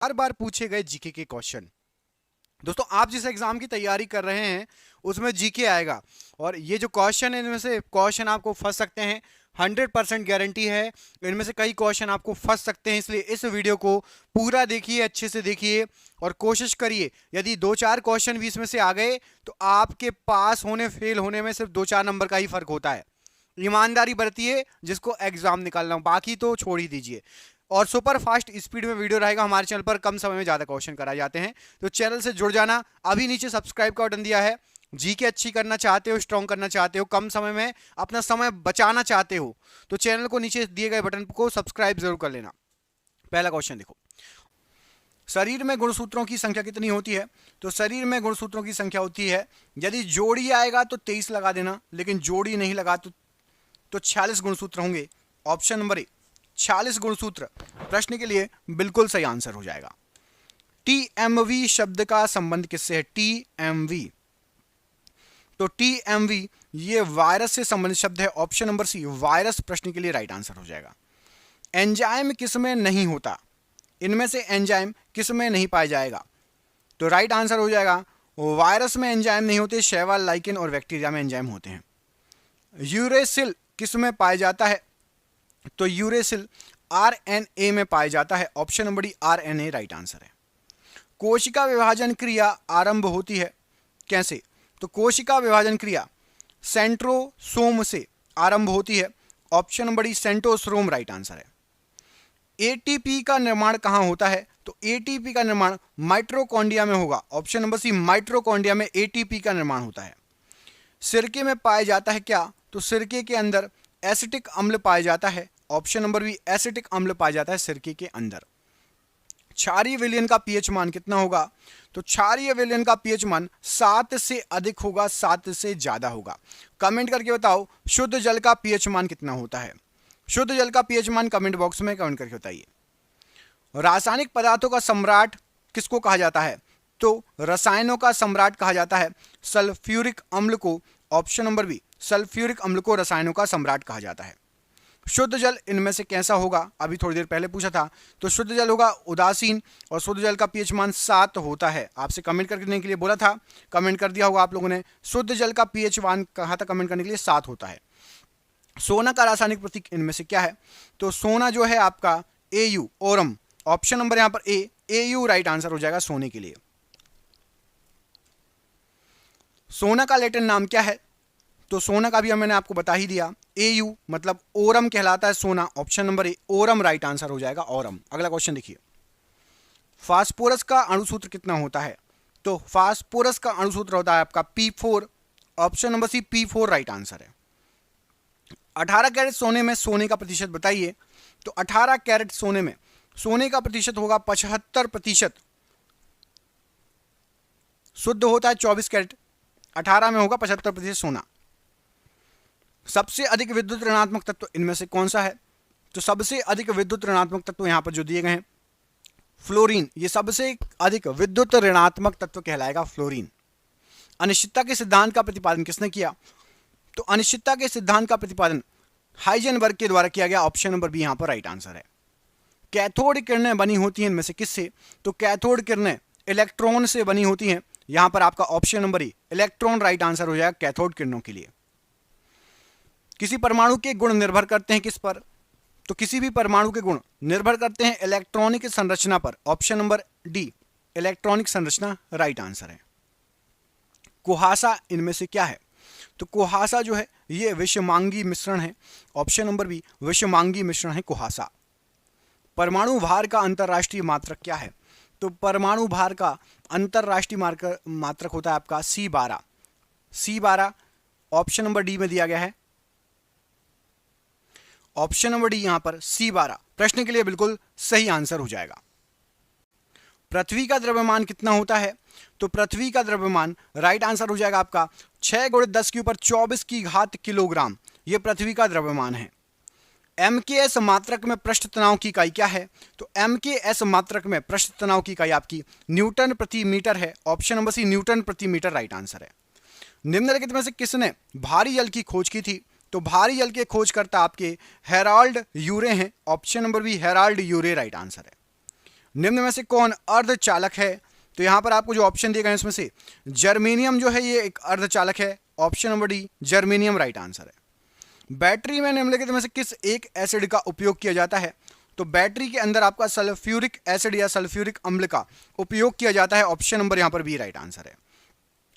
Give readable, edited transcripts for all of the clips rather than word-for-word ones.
हर बार पूछे गए जीके के क्वेश्चन। दोस्तों आप जिस एग्जाम की तैयारी कर रहे हैं उसमें जीके आएगा और ये जो क्वेश्चन है इनमें से क्वेश्चन आपको फंस सकते हैं। 100% गारंटी है इनमें से कई क्वेश्चन आपको फंस सकते हैं, इसलिए इस वीडियो को पूरा देखिए, अच्छे से देखिए और कोशिश करिए। यदि 2-4 क्वेश्चन भी इसमें से आ गए तो आपके पास होने फेल होने में सिर्फ 2-4 नंबर का ही फर्क होता है। ईमानदारी बरतिए जिसको एग्जाम निकालना हो, बाकी तो छोड़ ही दीजिए। और सुपर फास्ट स्पीड में वीडियो रहेगा हमारे चैनल पर, कम समय में ज्यादा क्वेश्चन कराए जाते हैं, तो चैनल से जुड़ जाना। अभी नीचे सब्सक्राइब का बटन दिया है। जीके अच्छी करना चाहते हो, स्ट्रॉन्ग करना चाहते हो, कम समय में अपना समय बचाना चाहते हो तो चैनल को नीचे दिए गए बटन को सब्सक्राइब जरूर कर लेना। पहला क्वेश्चन देखो, शरीर में गुणसूत्रों की संख्या कितनी होती है? तो शरीर में गुणसूत्रों की संख्या होती है, यदि जोड़ी आएगा तो 23 लगा देना, लेकिन जोड़ी नहीं लगा तो 46 गुणसूत्र होंगे। ऑप्शन नंबर ए 46 गुणसूत्र प्रश्न के लिए बिल्कुल सही आंसर हो जाएगा। टीएमवी शब्द का संबंध किससे है? टीएमवी, तो टीएमवी ये वायरस से संबंधित शब्द है। ऑप्शन नंबर सी वायरस प्रश्न के लिए राइट आंसर हो जाएगा। एंजाइम किसमें नहीं होता? इनमें से एंजाइम किसमें नहीं पाया जाएगा? तो राइट आंसर हो जाएगा वायरस में एंजाइम नहीं होते, शैवाल, लाइकेन और बैक्टीरिया में एंजाइम होते हैं। यूरेसिल किसमें पाया जाता है? तो यूरेसिल आरएनए में पाया जाता है। Option number D RNA right answer है। कोशिका विभाजन क्रिया आरंभ होती है कैसे? तो कोशिका विभाजन क्रिया सेंट्रोसोम से आरंभ होती है। Option number D centrosome right answer है। एटीपी का निर्माण कहां होता है? तो एटीपी का निर्माण माइटोकॉन्ड्रिया में होगा। ऑप्शन नंबर सी माइटोकॉन्ड्रिया में एटीपी का निर्माण होता है। सिरके में पाया जाता है क्या? तो सिरके के अंदर एसिटिक अम्ल पाया जाता है। ऑप्शन नंबर बी एसिटिक अम्ल पाया जाता है सिरके के अंदर। क्षारीय विलयन का पीएच मान कितना होगा? तो क्षारीय विलयन का पीएच मान 7 से अधिक होगा, 7 से ज्यादा होगा। कमेंट करके बताओ शुद्ध जल का पीएच मान कितना होता है? शुद्ध जल का पीएच मान कमेंट बॉक्स में कमेंट करके बताइए। रासायनिक पदार्थों का सम्राट किसको कहा जाता है? तो रसायनों का सम्राट कहा जाता है सल्फ्यूरिक अम्ल को। ऑप्शन नंबर बी सल्फ्यूरिक अम्ल को रसायनों का सम्राट कहा जाता है। शुद्ध जल इनमें से कैसा होगा? अभी थोड़ी देर पहले पूछा था, तो शुद्ध जल होगा उदासीन और शुद्ध जल का पीएच मान 7 होता है। आपसे कमेंट करने के लिए बोला था, कमेंट कर दिया होगा आप लोगों ने। शुद्ध जल का पीएच मान कहा था कमेंट करने के लिए 7 होता है। सोना का रासायनिक प्रतीक इनमें से क्या है? तो सोना जो है आपका एयू, ओरम। ऑप्शन नंबर यहां पर ए एयू राइट आंसर हो जाएगा सोने के लिए। सोना का लैटिन नाम क्या है? तो सोना का भी मैंने आपको बता ही दिया, एयू मतलब ओरम कहलाता है सोना। ऑप्शन नंबर ए ओरम राइट आंसर हो जाएगा, ओरम। अगला क्वेश्चन देखिए, फास्फोरस का अणुसूत्र कितना होता है? तो फास्फोरस का अणुसूत्र होता है आपका P4। Option number C P4 right answer है। 18 कैरेट सोने में सोने का प्रतिशत बताइए। तो 18 कैरेट सोने में सोने का प्रतिशत होगा 75%। शुद्ध होता है 24 कैरेट, 18 में होगा 75% सोना। सबसे अधिक विद्युत ऋणात्मक तत्व इनमें से कौन सा है? तो सबसे अधिक विद्युत ऋणात्मक तत्व यहां पर जो दिए गए हैं फ्लोरीन, ये सबसे अधिक विद्युत ऋणात्मक तत्व कहलाएगा फ्लोरीन। अनिश्चितता के सिद्धांत का प्रतिपादन किसने किया? तो अनिश्चितता के सिद्धांत का प्रतिपादन हाइजेनबर्ग के द्वारा किया गया। ऑप्शन नंबर बी यहां पर राइट आंसर है। कैथोड किरणें बनी होती हैं इनमें से किससे? तो कैथोड किरणें इलेक्ट्रॉन से बनी होती हैं। यहां पर आपका ऑप्शन नंबर ई इलेक्ट्रॉन राइट आंसर हो जाएगा कैथोड किरणों के लिए। किसी परमाणु के गुण निर्भर करते हैं किस पर? तो किसी भी परमाणु के गुण निर्भर करते हैं इलेक्ट्रॉनिक संरचना पर। ऑप्शन नंबर डी इलेक्ट्रॉनिक संरचना राइट आंसर है। कुहासा इनमें से क्या है? तो कुहासा जो है ये विषमांगी मिश्रण है। ऑप्शन नंबर बी विषमांगी मिश्रण है कुहासा। परमाणु भार का अंतरराष्ट्रीय मात्रक क्या है? तो परमाणु भार का अंतरराष्ट्रीय मात्रक होता है आपका C12। C12 option number D में दिया गया है। ऑप्शन नंबर डी यहां पर C12 प्रश्न के लिए बिल्कुल सही आंसर हो जाएगा। पृथ्वी का द्रव्यमान कितना होता है? तो पृथ्वी का द्रव्यमान राइट आंसर हो जाएगा आपका 6 × 10⁻24 किलोग्राम। यह पृथ्वी का द्रव्यमान है। MKS मात्रक में पृष्ठ तनाव की इकाई क्या है? तो MKS मात्रक में पृष्ठ तनाव की इकाई आपकी न्यूटन प्रति मीटर है। ऑप्शन नंबर सी न्यूटन प्रति मीटर राइट आंसर है। निम्नलिखित में से किसने भारी जल की खोज की थी? तो भारी जल के खोजकर्ता आपके हेराल्ड यूरे हैं। ऑप्शन नंबर बी हेराल्ड यूरे राइट आंसर है। निम्न में से कौन अर्धचालक है? तो यहां पर आपको जो ऑप्शन दिए गए हैं इसमें से जर्मेनियम जो है ये एक अर्धचालक है, option number D germanium right answer है। बैटरी में निम्नलिखित में से किस एक एसिड का उपयोग किया जाता है? तो बैटरी के अंदर आपका सल्फ्यूरिक एसिड या सल्फ्यूरिक अम्ल का उपयोग किया जाता है, ऑप्शन नंबर यहां पर बी राइट आंसर है।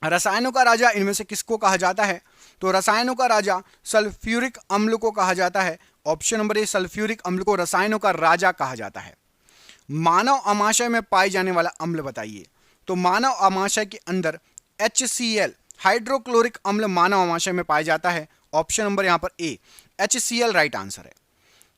रसायनों का राजा इनमें से किसको कहा जाता है? तो रसायनों का राजा सल्फ्यूरिक अम्ल को कहा जाता है, ऑप्शन नंबर ए सल्फ्यूरिक अम्ल को रसायनों का राजा कहा जाता है। मानव आमाशय में पाए जाने वाला अम्ल बताइए। तो मानव आमाशय के अंदर HCl हाइड्रोक्लोरिक अम्ल मानव आमाशय में पाया जाता है, ऑप्शन नंबर यहां पर ए HCl राइट आंसर है।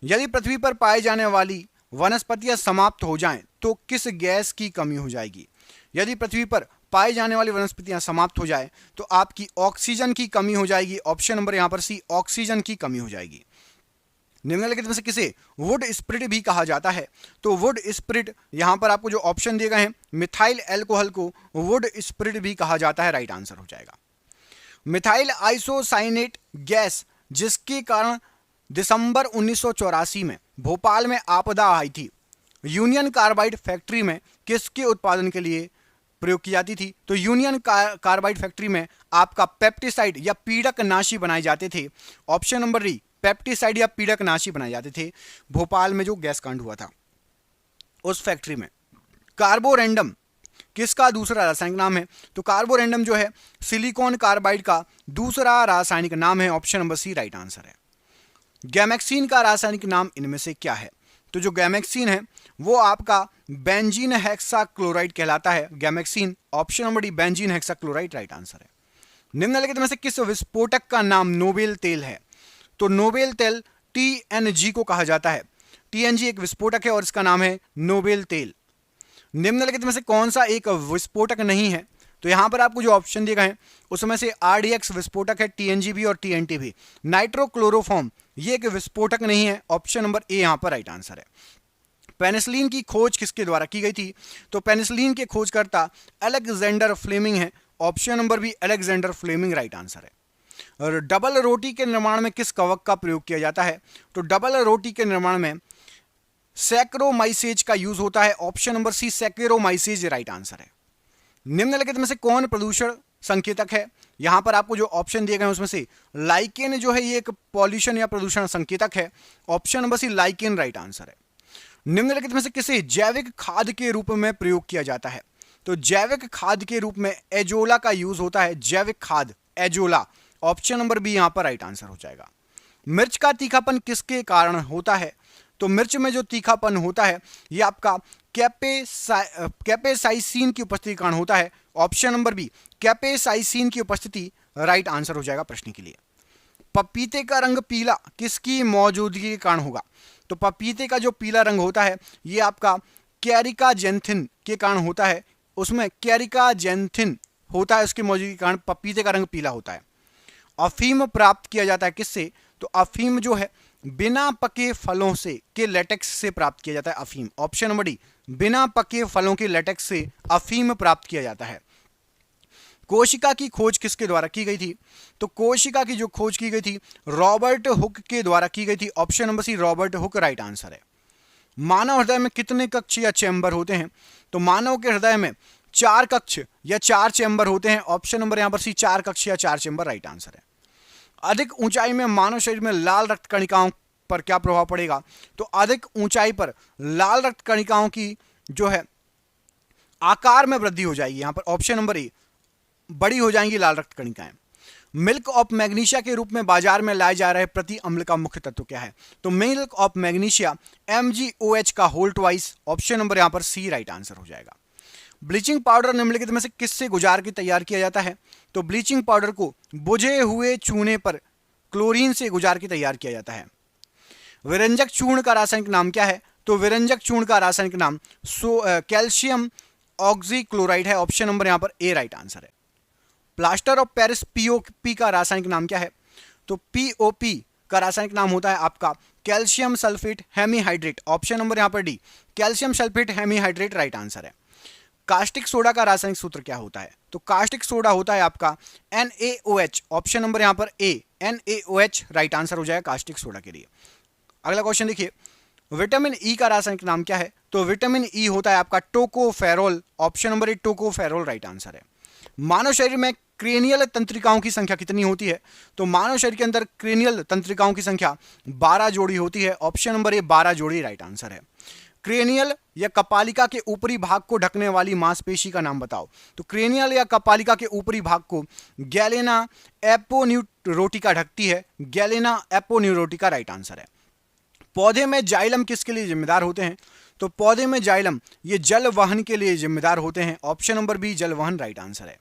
यदि पृथ्वी पर पाए जाने वाली वनस्पतियां समाप्त हो जाएं तो किस गैस की कमी हो जाएगी? यदि पृथ्वी पर पाए जाने वाली वनस्पतियां समाप्त हो जाए तो आपकी ऑक्सीजन की कमी हो जाएगी, ऑप्शन नंबर यहां पर सी ऑक्सीजन की कमी हो जाएगी। निम्नलिखित में से किसे वुड स्प्रिट भी कहा जाता है? तो वुड स्प्रिट, यहां पर आपको जो ऑप्शन दिए गए हैं मिथाइल एल्कोहल को वुड स्प्रिट भी कहा जाता है, राइट आंसर हो जाएगा। मिथाइल आइसोसाइनेट गैस जिसके कारण दिसंबर 1984 में भोपाल में आपदा आई थी, यूनियन कार्बाइड फैक्ट्री में किसके उत्पादन के लिए प्रयोग की जाती थी? तो यूनियन कार्बाइड फैक्ट्री में आपका पेप्टिसाइड या पीड़कनाशी बनाए जाते थे, ऑप्शन नंबर डी पेप्टिसाइड या पीड़कनाशी बनाए जाते थे भोपाल में जो गैस कांड हुआ था उस फैक्ट्री में। कार्बोरेंडम किसका दूसरा रासायनिक नाम है? तो कार्बोरेंडम जो है सिलिकॉन कार्बाइड का दूसरा रासायनिक नाम है, option number C right answer है। गैमेक्सिन का रासायनिक नाम इनमें से क्या है? तो जो गैमेक्सिन है वो आपका बेंजीन हेक्साक्लोराइड कहलाता है, gammexane option number D benzene hexachloride right answer है। निम्नलिखित में से किस विस्फोटक का नाम नोबेल तेल है? तो नोबेल तेल TNG को कहा जाता है, TNG एक विस्फोटक है और इसका नाम है नोबेल तेल। निम्नलिखित में से कौन सा एक विस्फोटक नहीं है? तो यहां पर आपको जो ऑप्शन दिए गए हैं उसमें से RDX विस्फोटक है, TNG भी और TNT भी। नाइट्रोक्लोरोफॉर्म ये एक विस्फोटक नहीं है, ऑप्शन नंबर ए यहां पर राइट आंसर है। पेनिसिलिन की खोज किसके द्वारा की गई थी? तो पेनिसिलिन के खोजकर्ता अलेक्जेंडर फ्लेमिंग है, option number B Alexander Fleming right answer है। और डबल रोटी के निर्माण में किस कवक का प्रयोग किया जाता है? तो डबल रोटी के निर्माण में सैक्रोमाइसेज का यूज होता है, option number C saccharomyces right answer है। निम्नलिखित में से कौन प्रदूषण संकेतक है? यहां पर आपको जो ऑप्शन दिए गए हैं उसमें से लाइकेन जो है ये एक पॉल्यूशन या प्रदूषण संकेतक है, option number C lichen right answer है। निम्नलिखित में से किसे जैविक खाद के रूप में प्रयोग किया जाता है? तो जैविक खाद के रूप में एजोला का यूज होता है, जैविक खाद एजोला, ऑप्शन नंबर बी यहां पर राइट आंसर हो जाएगा। मिर्च का तीखापन किसके कारण होता है? तो मिर्च में जो तीखापन होता है ये आपका कैपेसाइसिन की उपस्थिति के कारण होता है, ऑप्शन नंबर बी कैपेसाइसिन की उपस्थिति राइट आंसर हो जाएगा प्रश्न के लिए। पपीते का रंग पीला किसकी मौजूदगी के कारण होगा? तो पपीते का जो पीला रंग होता है ये आपका कैरिकाजेंथिन के कारण होता है, उसमें कैरिकाजेंथिन होता है, उसकी मौजूदगी के कारण पपीते का रंग पीला होता है। अफीम प्राप्त किया जाता है किससे? तो अफीम जो है बिना पके फलों से के लेटेक्स से प्राप्त किया जाता है अफीम, ऑप्शन नंबर डी बिना पके फलों के लेटेक्स से अफीम प्राप्त किया जाता है। कोशिका की खोज किसके द्वारा की गई थी? तो कोशिका की जो खोज की गई थी रॉबर्ट हुक के द्वारा की गई थी, option number C Robert Hooke right answer है। मानव हृदय में कितने कक्ष या चैम्बर होते हैं? तो मानव के हृदय में 4 कक्ष या 4 चैम्बर होते हैं, ऑप्शन नंबर यहां पर सी 4 कक्ष या 4 चैम्बर राइट आंसर है। अधिक ऊंचाई में मानव शरीर में लाल रक्त कणिकाओं पर क्या प्रभाव पड़ेगा? तो अधिक ऊंचाई पर लाल रक्त कणिकाओं की जो है आकार में वृद्धि हो जाएगी, यहां पर ऑप्शन नंबर ए बड़ी हो जाएंगी लाल रक्त कणिकाएं। मिल्क ऑफ मैग्नीशिया के रूप में बाजार में लाए जा रहे प्रति अम्ल का मुख्य तत्व क्या है? तो मिल्क ऑफ मैग्नीशिया MgOH का होल ट्वाइस, ऑप्शन नंबर यहां पर सी राइट आंसर हो जाएगा। ब्लीचिंग पाउडर निम्नलिखित में से किससे गुजार के तैयार किया जाता है? तो ब्लीचिंग पाउडर को बुझे हुए चूने पर क्लोरीन से गुजार के तैयार किया जाता है। विरंजक चूर्ण का रासायनिक नाम क्या है? तो विरंजक चूर्ण का रासायनिक नाम कैल्शियम ऑक्सीक्लोराइड है, ऑप्शन नंबर यहां पर ए राइट आंसर है। प्लास्टर ऑफ पेरिस POP का रासायनिक नाम क्या है? तो POP का रासायनिक नाम होता है आपका calcium sulphate hemihydrate, option number यहां पर D calcium sulphate hemihydrate right answer है। कास्टिक सोडा का रासायनिक सूत्र क्या होता है? तो कास्टिक सोडा होता है आपका NaOH, ऑप्शन नंबर यहां पर ए NaOH राइट आंसर हो जाएगा कास्टिक सोडा के लिए। अगला क्वेश्चन देखिए, विटामिन ई का रासायनिक नाम क्या है? तो विटामिन ई होता है आपका टोकोफेरोल। ऑप्शन नंबर ए टोकोफेरोल राइट आंसर है। मानव शरीर में क्रेनियल तंत्रिकाओं की संख्या कितनी होती है? तो मानव शरीर के अंदर क्रेनियल तंत्रिकाओं की संख्या 12 जोड़ी होती है। ऑप्शन नंबर ए 12 जोड़ी राइट आंसर है। क्रेनियल या कपालिका के ऊपरी भाग को ढकने वाली मांसपेशी का नाम बताओ। तो क्रेनियल या कपालिका के ऊपरी भाग को गैलेना एपोन्यूरोटिका ढकती है। गैलेना एपोन्यूरोटिका राइट आंसर है। पौधे में जाइलम किसके लिए जिम्मेदार होते हैं? तो पौधे में जाइलम ये जल वहन के लिए जिम्मेदार होते हैं। ऑप्शन नंबर बी जल वहन राइट आंसर है।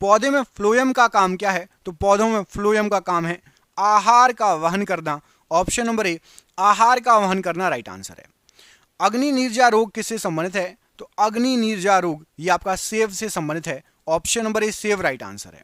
पौधे में फ्लोएम का काम क्या है? तो पौधों में फ्लोएम का काम है आहार का वहन करना। ऑप्शन नंबर ए आहार का वहन करना राइट आंसर है। अग्नि नीरजा रोग किससे संबंधित है? तो अग्नि नीरजा रोग ये आपका सेव से संबंधित है। ऑप्शन नंबर ए सेव राइट आंसर है।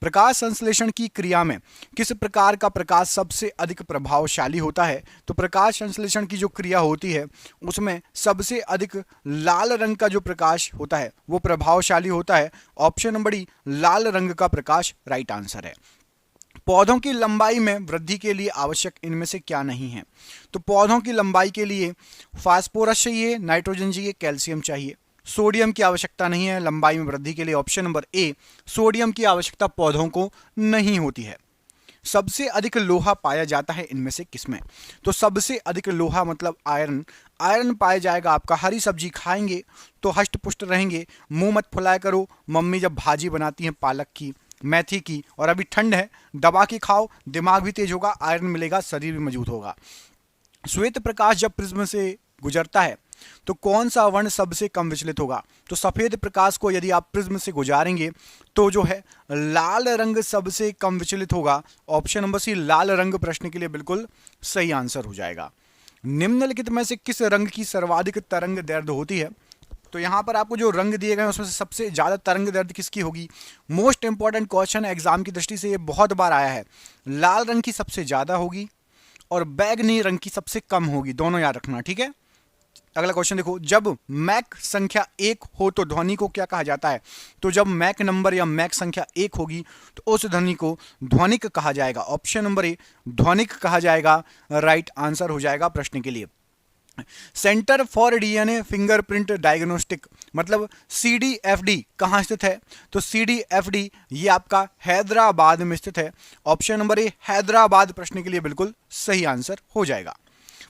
प्रकाश संश्लेषण की क्रिया में किस प्रकार का प्रकाश सबसे अधिक प्रभावशाली होता है? तो प्रकाश संश्लेषण की जो क्रिया होती है उसमें सबसे अधिक लाल रंग का जो प्रकाश होता है वो प्रभावशाली होता है। ऑप्शन नंबर डी लाल रंग का प्रकाश राइट आंसर है। पौधों की लंबाई में वृद्धि के लिए आवश्यक इनमें से क्या नहीं है? तो पौधों की लंबाई के लिए फास्फोरस चाहिए, नाइट्रोजन चाहिए, कैल्शियम चाहिए। सोडियम की आवश्यकता नहीं है लंबाई में वृद्धि के लिए। ऑप्शन नंबर ए सोडियम की आवश्यकता पौधों को नहीं होती है। सबसे अधिक लोहा पाया जाता है इनमें से किसमें? तो सबसे अधिक लोहा मतलब आयरन। आयरन पाया जाएगा आपका हरी सब्जी खाएंगे तो हष्ट पुष्ट रहेंगे। मुंह मत फुलाया करो, मम्मी जब भाजी बनाती हैं पालक की, मेथी की, और अभी ठंड है दबा के खाओ, दिमाग भी तेज होगा, आयरन मिलेगा, शरीर भी मजबूत होगा। श्वेत प्रकाश जब प्रिज्म से गुजरता है तो कौन सा वर्ण सबसे कम विचलित होगा? तो सफेद प्रकाश को यदि आप प्रिज्म से गुजारेंगे तो जो है लाल रंग सबसे कम विचलित होगा। ऑप्शन नंबर सी लाल रंग प्रश्न के लिए बिल्कुल सही आंसर हो जाएगा। निम्नलिखित में से किस रंग की सर्वाधिक तरंग दैर्ध्य होती है? तो यहां पर आपको जो रंग दिए गए हैं उसमें से सबसे ज्यादा तरंग दैर्ध्य किसकी होगी? मोस्ट इंपॉर्टेंट क्वेश्चन है एग्जाम की दृष्टि से, ये बहुत बार आया है। लाल रंग की सबसे ज्यादा होगी और बैगनी रंग की सबसे कम होगी, दोनों याद रखना, ठीक है। अगला क्वेश्चन देखो, जब मैक संख्या 1 हो तो ध्वनि को क्या कहा जाता है? तो जब मैक नंबर या मैक संख्या 1 होगी तो उस ध्वनि को ध्वनिक कहा जाएगा। ऑप्शन नंबर ए ध्वनिक कहा जाएगा राइट आंसर हो जाएगा प्रश्न के लिए। Centre for DNA fingerprint diagnostic मतलब CDFD कहाँ स्थित है? तो CDFD ये आपका हैदराबाद में स्थित है। ऑप्शन नंबर ए हैदराबाद प्रश्न के लिए बिल्कुल सही आंसर हो जाएगा।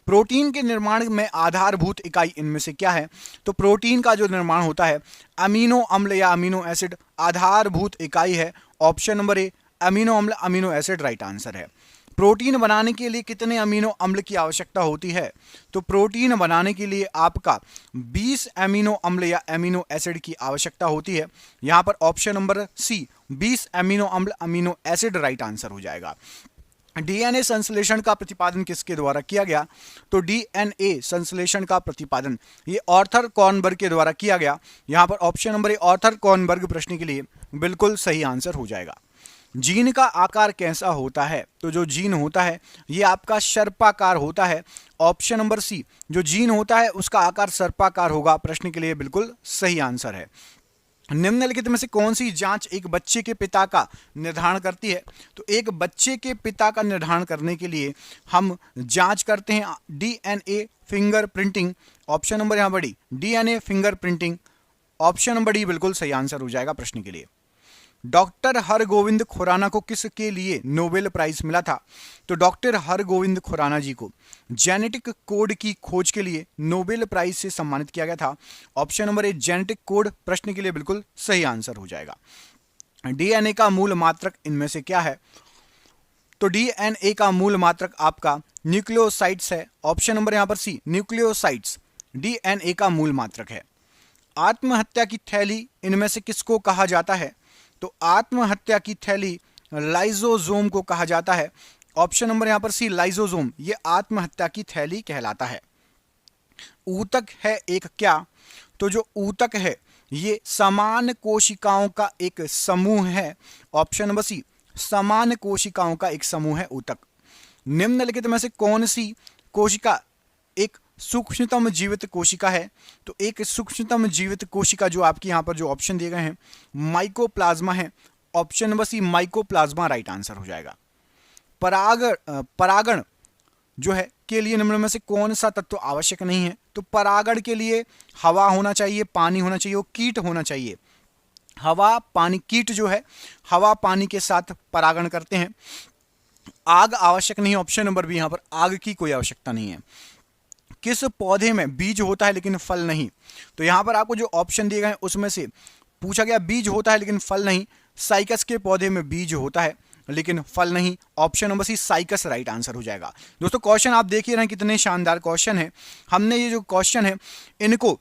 प्रोटीन के निर्माण में आधारभूत इकाई इनमें से क्या है? तो प्रोटीन का जो निर्माण होता है अमीनो अम्ल या अमीनो एसिड आधारभूत इकाई है। ऑप्शन नंबर ए अमीनो अम्ल अमीनो एसिड राइट आंसर है। प्रोटीन बनाने के लिए कितने अमीनो अम्ल की आवश्यकता होती है? तो प्रोटीन बनाने के लिए आपका 20 अमीनो अम्ल या अमीनो एसिड की आवश्यकता होती है। यहां पर ऑप्शन नंबर सी 20 अमीनो अम्ल अमीनो एसिड राइट आंसर हो जाएगा। डीएनए संश्लेषण का प्रतिपादन किसके द्वारा किया गया? तो डीएनए संश्लेषण का प्रतिपादन ये आर्थर कॉर्नबर्ग के द्वारा किया गया। यहां पर ऑप्शन नंबर ए आर्थर कॉर्नबर्ग प्रश्न के लिए बिल्कुल सही आंसर हो जाएगा। जीन का आकार कैसा होता है? तो जो जीन होता है ये आपका सर्पाकार होता है। ऑप्शन नंबर सी जो जीन होता है उसका आकार सर्पाकार होगा प्रश्न के लिए बिल्कुल सही आंसर है। निम्नलिखित में से कौन सी जांच एक बच्चे के पिता का निर्धारण करती है? तो एक बच्चे के पिता का निर्धारण करने के लिए हम जांच करते हैं डीएनए फिंगरप्रिंटिंग। ऑप्शन नंबर यहां बड़ी DNA fingerprinting. Option number D बिल्कुल सही आंसर हो जाएगा प्रश्न के लिए। डॉक्टर हरगोविंद खुराना को किसके लिए नोबेल प्राइज मिला था? तो डॉक्टर हरगोविंद खुराना जी को जेनेटिक कोड की खोज के लिए नोबेल प्राइज से सम्मानित किया गया था। Option number a genetic code प्रश्न के लिए बिल्कुल सही आंसर हो जाएगा। डीएनए का मूल मात्रक इनमें से क्या है? तो डीएनए का मूल मात्रक आपका न्यूक्लियोसाइड्स है। ऑप्शन नंबर यहां पर सी न्यूक्लियोसाइड्स डीएनए का मूल मात्रक है। आत्महत्या की थैली इनमें से किसको कहा जाता है? तो आत्महत्या की थैली लाइसोसोम को कहा जाता है। ऑप्शन नंबर यहां पर सी लाइसोसोम ये आत्महत्या की थैली कहलाता है। ऊतक है एक क्या? तो जो ऊतक है ये समान कोशिकाओं का एक समूह है। ऑप्शन नंबर सी समान कोशिकाओं का एक समूह है ऊतक। निम्नलिखित में से कौन सी कोशिका एक सूक्ष्मतम जीवित कोशिका है? तो एक सूक्ष्मतम जीवित कोशिका जो आपकी यहां पर जो ऑप्शन दिए गए हैं माइकोप्लाज्मा है। Option number C mycoplasma right answer हो जाएगा। परागण जो है के लिए निम्न में से कौन सा तत्व आवश्यक नहीं है? तो परागण के लिए हवा होना चाहिए, पानी होना चाहिए, और कीट होना चाहिए। हवा पानी, कीट जो है हवा पानी के साथ परागण करते हैं। आग आवश्यक नहीं, ऑप्शन नंबर बी, यहां पर आग की कोई आवश्यकता नहीं है। किस पौधे में बीज होता है लेकिन फल नहीं? तो यहां पर आपको जो ऑप्शन दिए गए हैं उसमें से पूछा गया बीज होता है लेकिन फल नहीं। साइकस के पौधे में बीज होता है लेकिन फल नहीं, option number C cycas right answer हो जाएगा। दोस्तों क्वेश्चन आप देखिए रहे हैं कितने शानदार क्वेश्चन है। हमने ये जो क्वेश्चन है इनको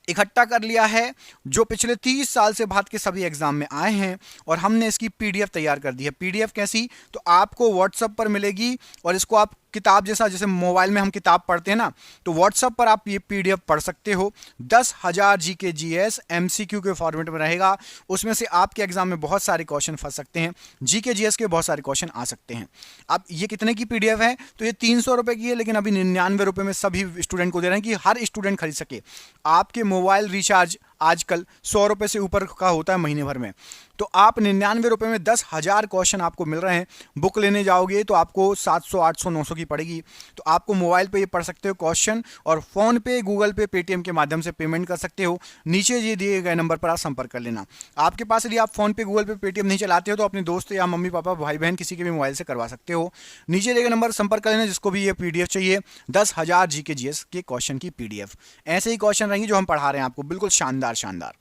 इकट्ठा कर लिया है जो पिछले 30 साल से भारत के सभी एग्जाम में आए हैं, और हमने इसकी पीडीएफ तैयार कर दी है। पीडीएफ कैसी? तो आपको व्हाट्सएप पर मिलेगी, और इसको आप किताब जैसे मोबाइल में हम किताब पढ़ते हैं ना, तो व्हाट्सएप पर आप ये पीडीएफ पढ़ सकते हो। 10,000 जीके जीएस एमसीक्यू के फॉर्मेट में रहेगा, उसमें से आपके एग्जाम में बहुत सारे क्वेश्चन फंस सकते हैं, जीके जीएस के बहुत सारे क्वेश्चन आ सकते हैं। अब ये कितने की पीडीएफ है? तो ये 300 रुपए की है, लेकिन अभी 99 रुपए में सभी स्टूडेंट को दे रहे हैं कि हर स्टूडेंट खरीद सके। आपके मोबाइल रिचार्ज आजकल 100 रुपए से ऊपर का होता है महीने भर में, तो आप 99 रुपए में 10,000 क्वेश्चन आपको मिल रहे हैं। बुक लेने जाओगे तो आपको 700, 800, 900 की पड़ेगी। तो आपको मोबाइल पे ये पढ़ सकते हो क्वेश्चन, और फोन पे, गूगल पे, पेटीएम के माध्यम से पेमेंट कर सकते हो। नीचे ये दिए गए नंबर पर आप संपर्क कर लेना। आपके पास यदि आप फोन पे, गूगल पे, पेटीएम नहीं चलाते हो तो अपने दोस्त या मम्मी पापा, भाई बहन किसी के भी मोबाइल से करवा सकते हो। नीचे दिए गए नंबर संपर्क कर लेना जिसको भी ये पीडीएफ चाहिए, 10,000 जीके जीएस के क्वेश्चन की पीडीएफ। ऐसे ही क्वेश्चन रहेंगे जो हम पढ़ा रहे हैं आपको, बिल्कुल शानदार शानदार।